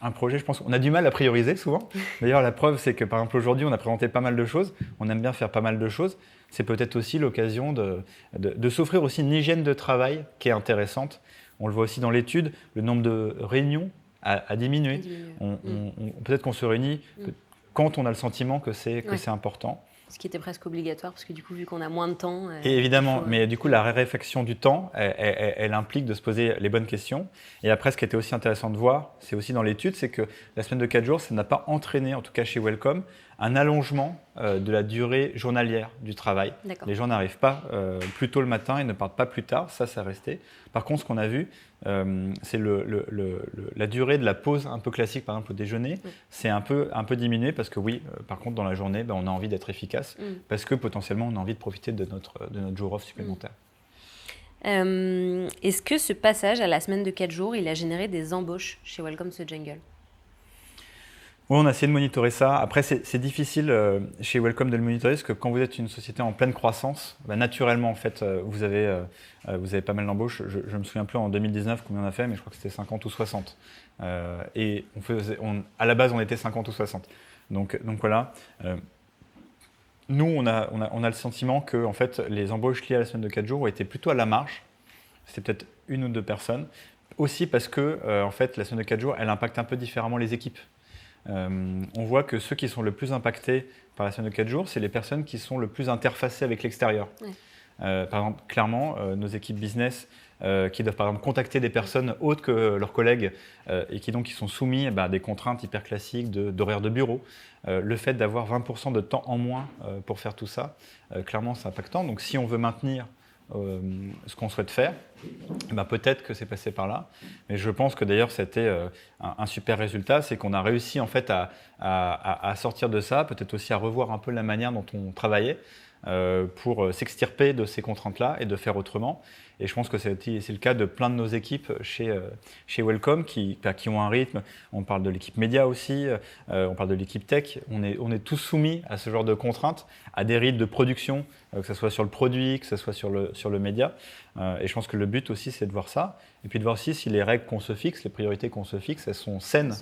un projet, je pense qu'on a du mal à prioriser souvent. D'ailleurs, la preuve, c'est que par exemple aujourd'hui, on a présenté pas mal de choses. On aime bien faire pas mal de choses. C'est peut-être aussi l'occasion de s'offrir aussi une hygiène de travail qui est intéressante. On le voit aussi dans l'étude, le nombre de réunions a diminué. Peut-être qu'on se réunit quand on a le sentiment que c'est important. Ce qui était presque obligatoire, parce que du coup, vu qu'on a moins de temps... Et évidemment, mais du coup, la raréfaction du temps, elle implique de se poser les bonnes questions. Et après, ce qui était aussi intéressant de voir, c'est aussi dans l'étude, c'est que la semaine de 4 jours, ça n'a pas entraîné, en tout cas chez Welcome, un allongement de la durée journalière du travail. Les gens n'arrivent pas plus tôt le matin et ne partent pas plus tard, ça resté. Par contre, ce qu'on a vu, c'est la durée de la pause un peu classique, par exemple au déjeuner, c'est un peu diminué parce que oui, par contre, dans la journée, on a envie d'être efficace parce que potentiellement, on a envie de profiter de notre jour off supplémentaire. Est-ce que ce passage à la semaine de 4 jours, il a généré des embauches chez Welcome to the Jungle ? Oui, on a essayé de monitorer ça. Après, c'est difficile chez Welcome de le monitorer parce que quand vous êtes une société en pleine croissance, naturellement, en fait, vous avez pas mal d'embauches. Je ne me souviens plus en 2019 combien on a fait, mais je crois que c'était 50 ou 60. Et à la base, on était 50 ou 60. Donc voilà. Nous, on a le sentiment que en fait, les embauches liées à la semaine de 4 jours ont été plutôt à la marge. C'était peut-être 1 ou 2 personnes. Aussi parce que en fait, la semaine de 4 jours, elle impacte un peu différemment les équipes. On voit que ceux qui sont le plus impactés par la semaine de 4 jours, c'est les personnes qui sont le plus interfacées avec l'extérieur. Ouais. Par exemple, clairement, nos équipes business qui doivent par exemple contacter des personnes autres que leurs collègues et qui sont soumis à des contraintes hyper classiques d'horaire de bureau. Le fait d'avoir 20% de temps en moins pour faire tout ça, clairement c'est impactant. Donc si on veut maintenir ce qu'on souhaite faire, peut-être que c'est passé par là. Mais je pense que d'ailleurs c'était un super résultat, c'est qu'on a réussi en fait à sortir de ça, peut-être aussi à revoir un peu la manière dont on travaillait pour s'extirper de ces contraintes-là et de faire autrement. Et je pense que c'est le cas de plein de nos équipes chez Welcome qui ont un rythme. On parle de l'équipe média aussi, on parle de l'équipe tech. On est tous soumis à ce genre de contraintes, à des rythmes de production, que ce soit sur le produit, que ce soit sur le média. Et je pense que le but aussi, c'est de voir ça. Et puis de voir aussi si les règles qu'on se fixe, les priorités qu'on se fixe, elles sont saines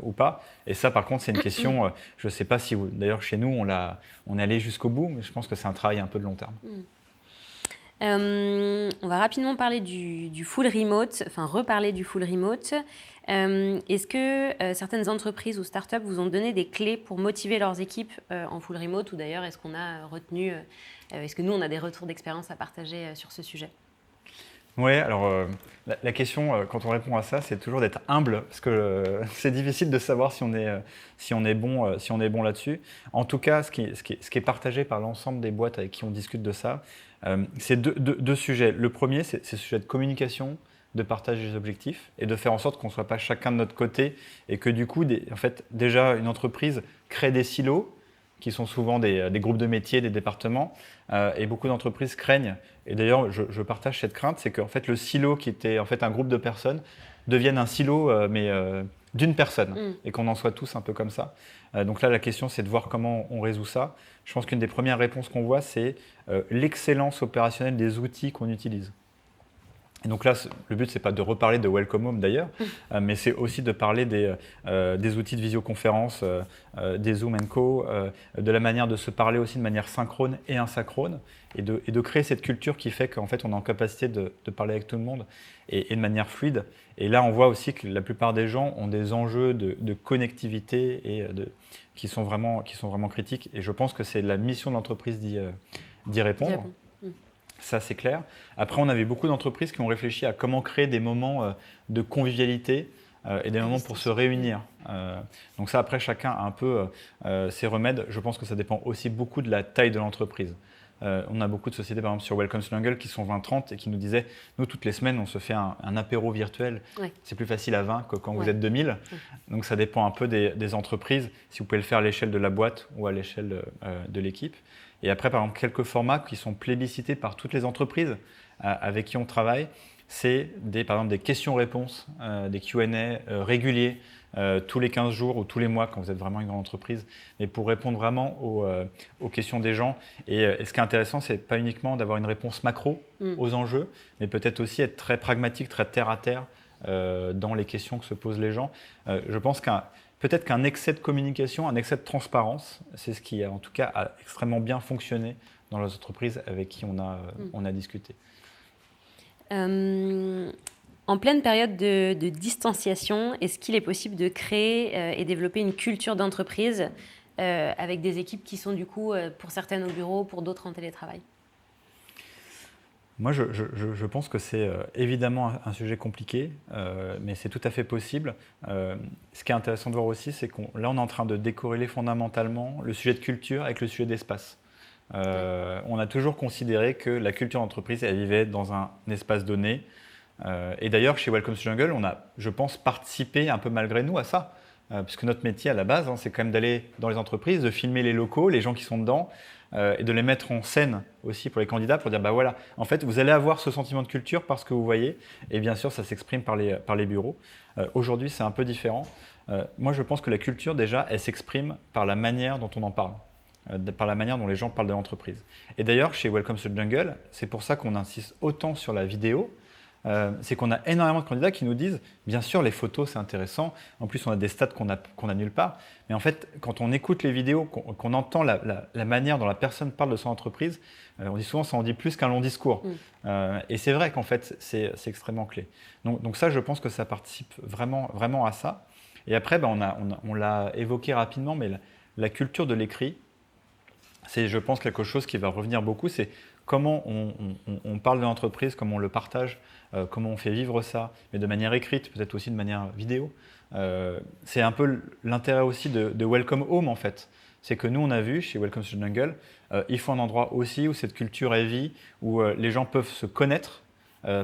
ou pas. Et ça, par contre, c'est une question, je ne sais pas si, d'ailleurs, chez nous, on est allé jusqu'au bout, mais je pense que c'est un travail un peu de long terme. On va rapidement parler du full remote, enfin reparler du full remote. Est-ce que certaines entreprises ou startups vous ont donné des clés pour motiver leurs équipes en full remote, ou d'ailleurs est-ce qu'on a retenu, est-ce que nous on a des retours d'expérience à partager sur ce sujet ? Oui, alors la question, quand on répond à ça, c'est toujours d'être humble, parce que c'est difficile de savoir si on est bon là-dessus. En tout cas, ce qui est partagé par l'ensemble des boîtes avec qui on discute de ça, c'est deux sujets. Le premier, c'est ce sujet de communication, de partage des objectifs, et de faire en sorte qu'on ne soit pas chacun de notre côté, et que du coup, en fait, déjà, une entreprise crée des silos, qui sont souvent des groupes de métiers, des départements, et beaucoup d'entreprises craignent. Et d'ailleurs, je partage cette crainte, c'est qu'en fait, le silo qui était en fait un groupe de personnes devienne un silo, mais d'une personne, et qu'on en soit tous un peu comme ça. Donc là, la question, c'est de voir comment on résout ça. Je pense qu'une des premières réponses qu'on voit, c'est l'excellence opérationnelle des outils qu'on utilise. Et donc là, le but, c'est pas de reparler de Welcome Home d'ailleurs, mais c'est aussi de parler des outils de visioconférence, des Zoom & Co, de la manière de se parler aussi de manière synchrone et asynchrone, et de créer cette culture qui fait qu'en fait, on est en capacité de parler avec tout le monde et de manière fluide. Et là, on voit aussi que la plupart des gens ont des enjeux de connectivité et qui sont vraiment critiques. Et je pense que c'est la mission de l'entreprise d'y répondre. Ça, c'est clair. Après, on avait beaucoup d'entreprises qui ont réfléchi à comment créer des moments de convivialité et des moments pour se réunir. Donc ça, après, chacun a un peu ses remèdes. Je pense que ça dépend aussi beaucoup de la taille de l'entreprise. On a beaucoup de sociétés, par exemple sur Welcome to Jungle, qui sont 20-30 et qui nous disaient, nous, toutes les semaines, on se fait un apéro virtuel. Ouais. C'est plus facile à 20 que quand vous êtes 2000. Ouais. Donc ça dépend un peu des entreprises, si vous pouvez le faire à l'échelle de la boîte ou à l'échelle de l'équipe. Et après, par exemple, quelques formats qui sont plébiscités par toutes les entreprises avec qui on travaille, c'est par exemple des questions-réponses, des Q&A réguliers, tous les 15 jours ou tous les mois quand vous êtes vraiment une grande entreprise, mais pour répondre vraiment aux questions des gens. Et ce qui est intéressant, c'est pas uniquement d'avoir une réponse macro aux enjeux, mais peut-être aussi être très pragmatique, très terre-à-terre dans les questions que se posent les gens. Je pense peut-être qu'un excès de communication, un excès de transparence, c'est ce qui, en tout cas, a extrêmement bien fonctionné dans les entreprises avec qui on a discuté. En pleine période de distanciation, est-ce qu'il est possible de créer et développer une culture d'entreprise avec des équipes qui sont du coup, pour certaines au bureau, pour d'autres en télétravail ? Moi, je pense que c'est évidemment un sujet compliqué, mais c'est tout à fait possible. Ce qui est intéressant de voir aussi, c'est là, on est en train de décorréler fondamentalement le sujet de culture avec le sujet d'espace. On a toujours considéré que la culture d'entreprise, elle vivait dans un espace donné. Et d'ailleurs, chez Welcome to Jungle, on a, je pense, participé un peu malgré nous à ça. Puisque notre métier à la base, c'est quand même d'aller dans les entreprises, de filmer les locaux, les gens qui sont dedans, et de les mettre en scène aussi pour les candidats, pour dire, bah voilà, en fait, vous allez avoir ce sentiment de culture parce que vous voyez, et bien sûr, ça s'exprime par les bureaux. Aujourd'hui, c'est un peu différent. Moi, je pense que la culture, déjà, elle s'exprime par la manière dont on en parle, par la manière dont les gens parlent de l'entreprise. Et d'ailleurs, chez Welcome to Jungle, c'est pour ça qu'on insiste autant sur la vidéo, c'est qu'on a énormément de candidats qui nous disent, bien sûr, les photos, c'est intéressant. En plus, on a des stats qu'on a nulle part. Mais en fait, quand on écoute les vidéos, qu'on entend la manière dont la personne parle de son entreprise, on dit souvent, ça en dit plus qu'un long discours. Et c'est vrai qu'en fait, c'est extrêmement clé. Donc ça, je pense que ça participe vraiment, vraiment à ça. Et après, on l'a évoqué rapidement, mais la culture de l'écrit, c'est, je pense, quelque chose qui va revenir beaucoup. C'est comment on parle de l'entreprise, comment on le partage, comment on fait vivre ça, mais de manière écrite, peut-être aussi de manière vidéo. C'est un peu l'intérêt aussi de Welcome Home, en fait. C'est que nous, on a vu chez Welcome to Jungle, il faut un endroit aussi où cette culture est vie, où les gens peuvent se connaître,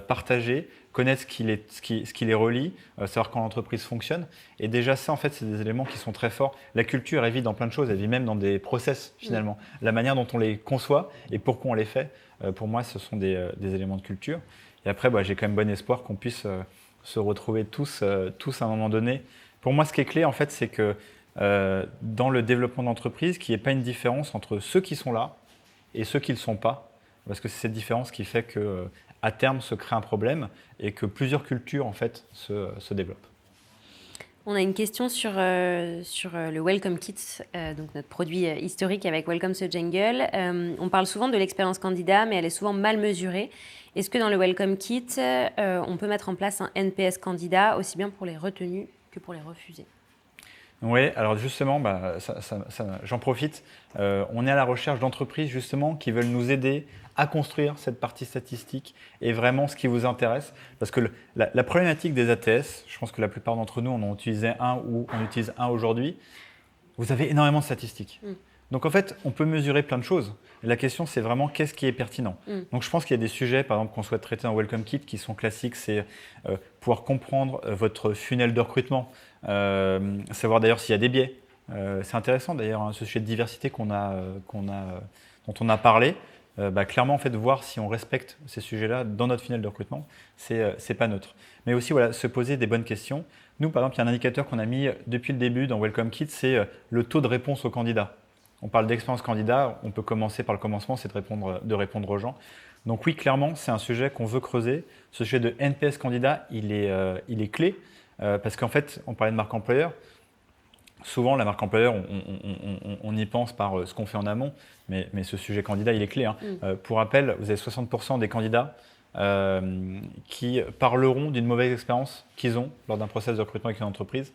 partager, connaître ce qui les relie, savoir quand l'entreprise fonctionne. Et déjà ça, en fait, c'est des éléments qui sont très forts. La culture, elle vit dans plein de choses, elle vit même dans des process, finalement. La manière dont on les conçoit et pourquoi on les fait, pour moi, ce sont des éléments de culture. Et après, j'ai quand même bon espoir qu'on puisse se retrouver tous à un moment donné. Pour moi, ce qui est clé, en fait, c'est que dans le développement d'entreprise, qu'il n'y ait pas une différence entre ceux qui sont là et ceux qui ne le sont pas. Parce que c'est cette différence qui fait que à terme se crée un problème et que plusieurs cultures en fait se développent. On a une question sur le Welcome Kit, donc notre produit historique avec Welcome to Jungle. On parle souvent de l'expérience candidat, mais elle est souvent mal mesurée. Est-ce que dans le Welcome Kit, on peut mettre en place un NPS candidat aussi bien pour les retenus que pour les refusés ? Oui, alors justement, j'en profite. On est à la recherche d'entreprises justement qui veulent nous aider à construire cette partie statistique est vraiment ce qui vous intéresse. Parce que la problématique des ATS, je pense que la plupart d'entre nous en ont utilisé un ou on utilise un aujourd'hui, vous avez énormément de statistiques. Donc en fait, on peut mesurer plein de choses. La question, c'est vraiment qu'est-ce qui est pertinent. Donc je pense qu'il y a des sujets, par exemple, qu'on souhaite traiter dans Welcome Kit qui sont classiques, c'est pouvoir comprendre votre funnel de recrutement, savoir d'ailleurs s'il y a des biais. C'est intéressant d'ailleurs, hein, ce sujet de diversité dont on a parlé. Clairement, en fait, voir si on respecte ces sujets-là dans notre funnel de recrutement, c'est pas neutre. Mais aussi, voilà, se poser des bonnes questions. Nous, par exemple, il y a un indicateur qu'on a mis depuis le début dans Welcome Kit, c'est le taux de réponse aux candidats. On parle d'expérience candidat, on peut commencer par le commencement, c'est de répondre aux gens. Donc oui, clairement, c'est un sujet qu'on veut creuser. Ce sujet de NPS candidat, il est clé, parce qu'en fait, on parlait de marque employeur. Souvent, la marque employeur, on y pense par ce qu'on fait en amont, mais ce sujet candidat, il est clé. Hein. Pour rappel, vous avez 60% des candidats qui parleront d'une mauvaise expérience qu'ils ont lors d'un process de recrutement avec une entreprise.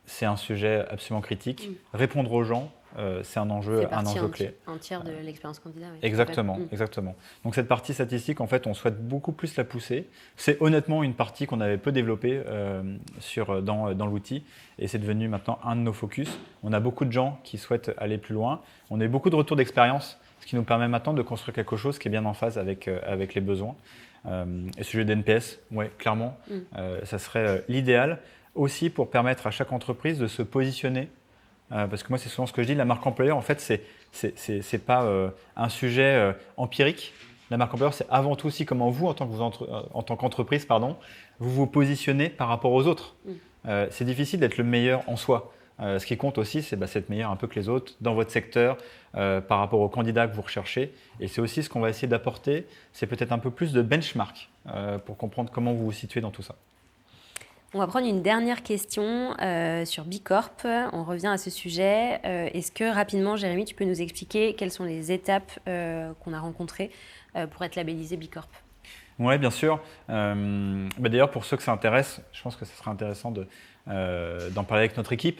C'est un sujet absolument critique. Répondre aux gens, c'est un enjeu clé. Un tiers de l'expérience candidat. Oui, exactement. Donc cette partie statistique, en fait, on souhaite beaucoup plus la pousser. C'est honnêtement une partie qu'on avait peu développée dans l'outil et c'est devenu maintenant un de nos focus. On a beaucoup de gens qui souhaitent aller plus loin. On a eu beaucoup de retours d'expérience, ce qui nous permet maintenant de construire quelque chose qui est bien en phase avec les besoins. Et ce sujet d'NPS, ouais, clairement, ça serait l'idéal. Aussi pour permettre à chaque entreprise de se positionner, parce que moi c'est souvent ce que je dis, la marque employeur en fait c'est pas un sujet empirique. La marque employeur c'est avant tout aussi comment vous en tant qu'entreprise vous vous positionnez par rapport aux autres. C'est difficile d'être le meilleur en soi. Ce qui compte aussi c'est d'être meilleur un peu que les autres dans votre secteur par rapport aux candidats que vous recherchez. Et c'est aussi ce qu'on va essayer d'apporter, c'est peut-être un peu plus de benchmark pour comprendre comment vous vous situez dans tout ça. On va prendre une dernière question sur Bicorp. On revient à ce sujet. Est-ce que rapidement, Jérémy, tu peux nous expliquer quelles sont les étapes qu'on a rencontrées pour être labellisé Bicorp ? Oui, bien sûr. D'ailleurs, pour ceux que ça intéresse, je pense que ce serait intéressant d'en parler avec notre équipe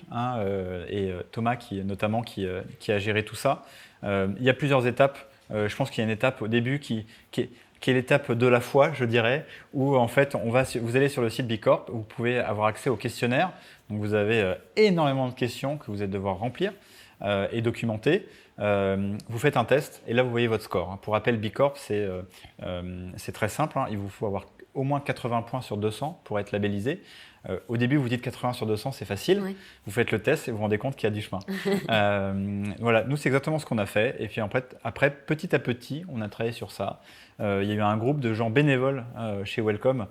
et Thomas notamment qui a géré tout ça. Il y a plusieurs étapes. Je pense qu'il y a une étape au début qui est l'étape de la foi, je dirais, où en fait, vous allez sur le site Bicorp, où vous pouvez avoir accès au questionnaire. Donc vous avez énormément de questions que vous allez devoir remplir et documenter. Vous faites un test et là, vous voyez votre score. Pour rappel, Bicorp, c'est très simple. Il vous faut avoir au moins 80 points sur 200 pour être labellisé. Au début, vous dites 80 sur 200, c'est facile. Oui. Vous faites le test et vous vous rendez compte qu'il y a du chemin. Voilà, nous, c'est exactement ce qu'on a fait. Et puis après, petit à petit, on a travaillé sur ça. Il y a eu un groupe de gens bénévoles chez Welcome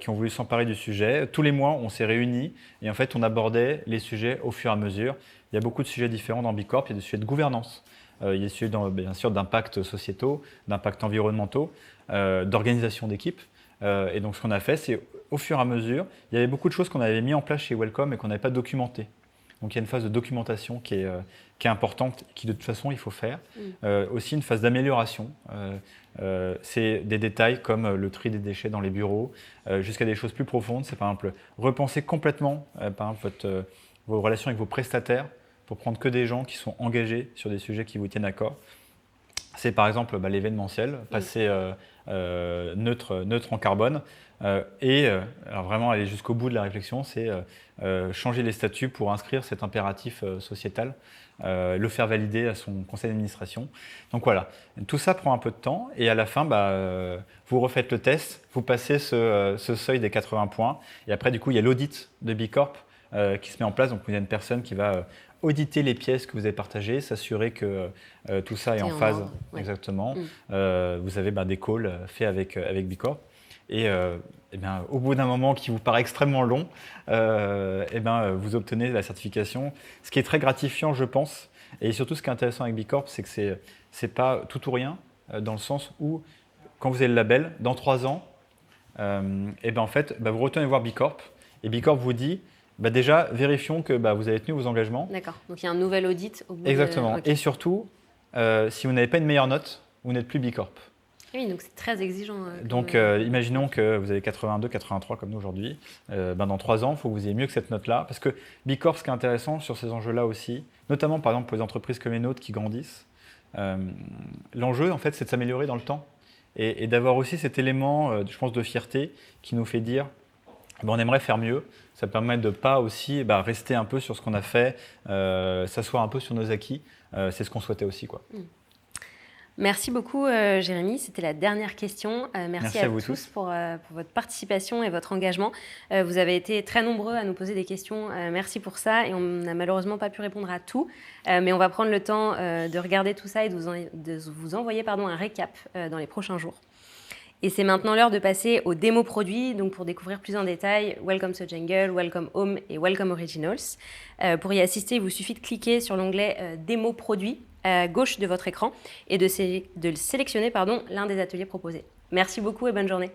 qui ont voulu s'emparer du sujet. Tous les mois, on s'est réunis et en fait, on abordait les sujets au fur et à mesure. Il y a beaucoup de sujets différents dans Bicorp. Il y a des sujets de gouvernance. Il y a des sujets, bien sûr, d'impact sociétaux, d'impact environnementaux, d'organisation d'équipe. Et donc, ce qu'on a fait, c'est au fur et à mesure, il y avait beaucoup de choses qu'on avait mis en place chez Welcome et qu'on n'avait pas documentées. Donc, il y a une phase de documentation qui est importante, qui de toute façon, il faut faire. Aussi, une phase d'amélioration. C'est des détails comme le tri des déchets dans les bureaux, jusqu'à des choses plus profondes. C'est par exemple repenser complètement par exemple, vos relations avec vos prestataires pour prendre que des gens qui sont engagés sur des sujets qui vous tiennent à corps. C'est par exemple l'événementiel, passer neutre en carbone. Alors vraiment aller jusqu'au bout de la réflexion, c'est changer les statuts pour inscrire cet impératif sociétal, le faire valider à son conseil d'administration. Donc voilà, tout ça prend un peu de temps et à la fin, vous refaites le test, vous passez ce seuil des 80 points et après du coup il y a l'audit de Bicorp qui se met en place. Donc il y a une personne qui va auditer les pièces que vous avez partagées, s'assurer que tout ça est en phase. Ouais. Exactement. Vous avez des calls faits avec Bicorp. Et au bout d'un moment qui vous paraît extrêmement long, vous obtenez la certification. Ce qui est très gratifiant, je pense. Et surtout, ce qui est intéressant avec Bicorp, c'est que c'est pas tout ou rien, dans le sens où, quand vous avez le label, dans 3 ans, en fait, vous retournez voir Bicorp. Et Bicorp vous dit, déjà, vérifions que vous avez tenu vos engagements. D'accord. Donc, il y a un nouvel audit au bout. Exactement. Okay. Et surtout, si vous n'avez pas une meilleure note, vous n'êtes plus Bicorp. Oui, donc c'est très exigeant. Donc, imaginons que vous avez 82, 83 comme nous aujourd'hui. Dans 3 ans, il faut que vous ayez mieux que cette note-là. Parce que Bicorp, ce qui est intéressant sur ces enjeux-là aussi, notamment par exemple pour les entreprises comme les nôtres qui grandissent, L'enjeu, en fait, c'est de s'améliorer dans le temps et d'avoir aussi cet élément, je pense, de fierté qui nous fait dire on aimerait faire mieux. Ça permet de ne pas aussi rester un peu sur ce qu'on a fait, s'asseoir un peu sur nos acquis. C'est ce qu'on souhaitait aussi, quoi. Merci beaucoup, Jérémy. C'était la dernière question. Merci à vous tous pour votre participation et votre engagement. Vous avez été très nombreux à nous poser des questions. Merci pour ça. Et on n'a malheureusement pas pu répondre à tout. Mais on va prendre le temps de regarder tout ça et de vous envoyer un récap dans les prochains jours. Et c'est maintenant l'heure de passer aux démos produits. Donc pour découvrir plus en détail Welcome to Jungle, Welcome Home et Welcome Originals. Pour y assister, il vous suffit de cliquer sur l'onglet Démos produits à gauche de votre écran et de sélectionner l'un des ateliers proposés. Merci beaucoup et bonne journée.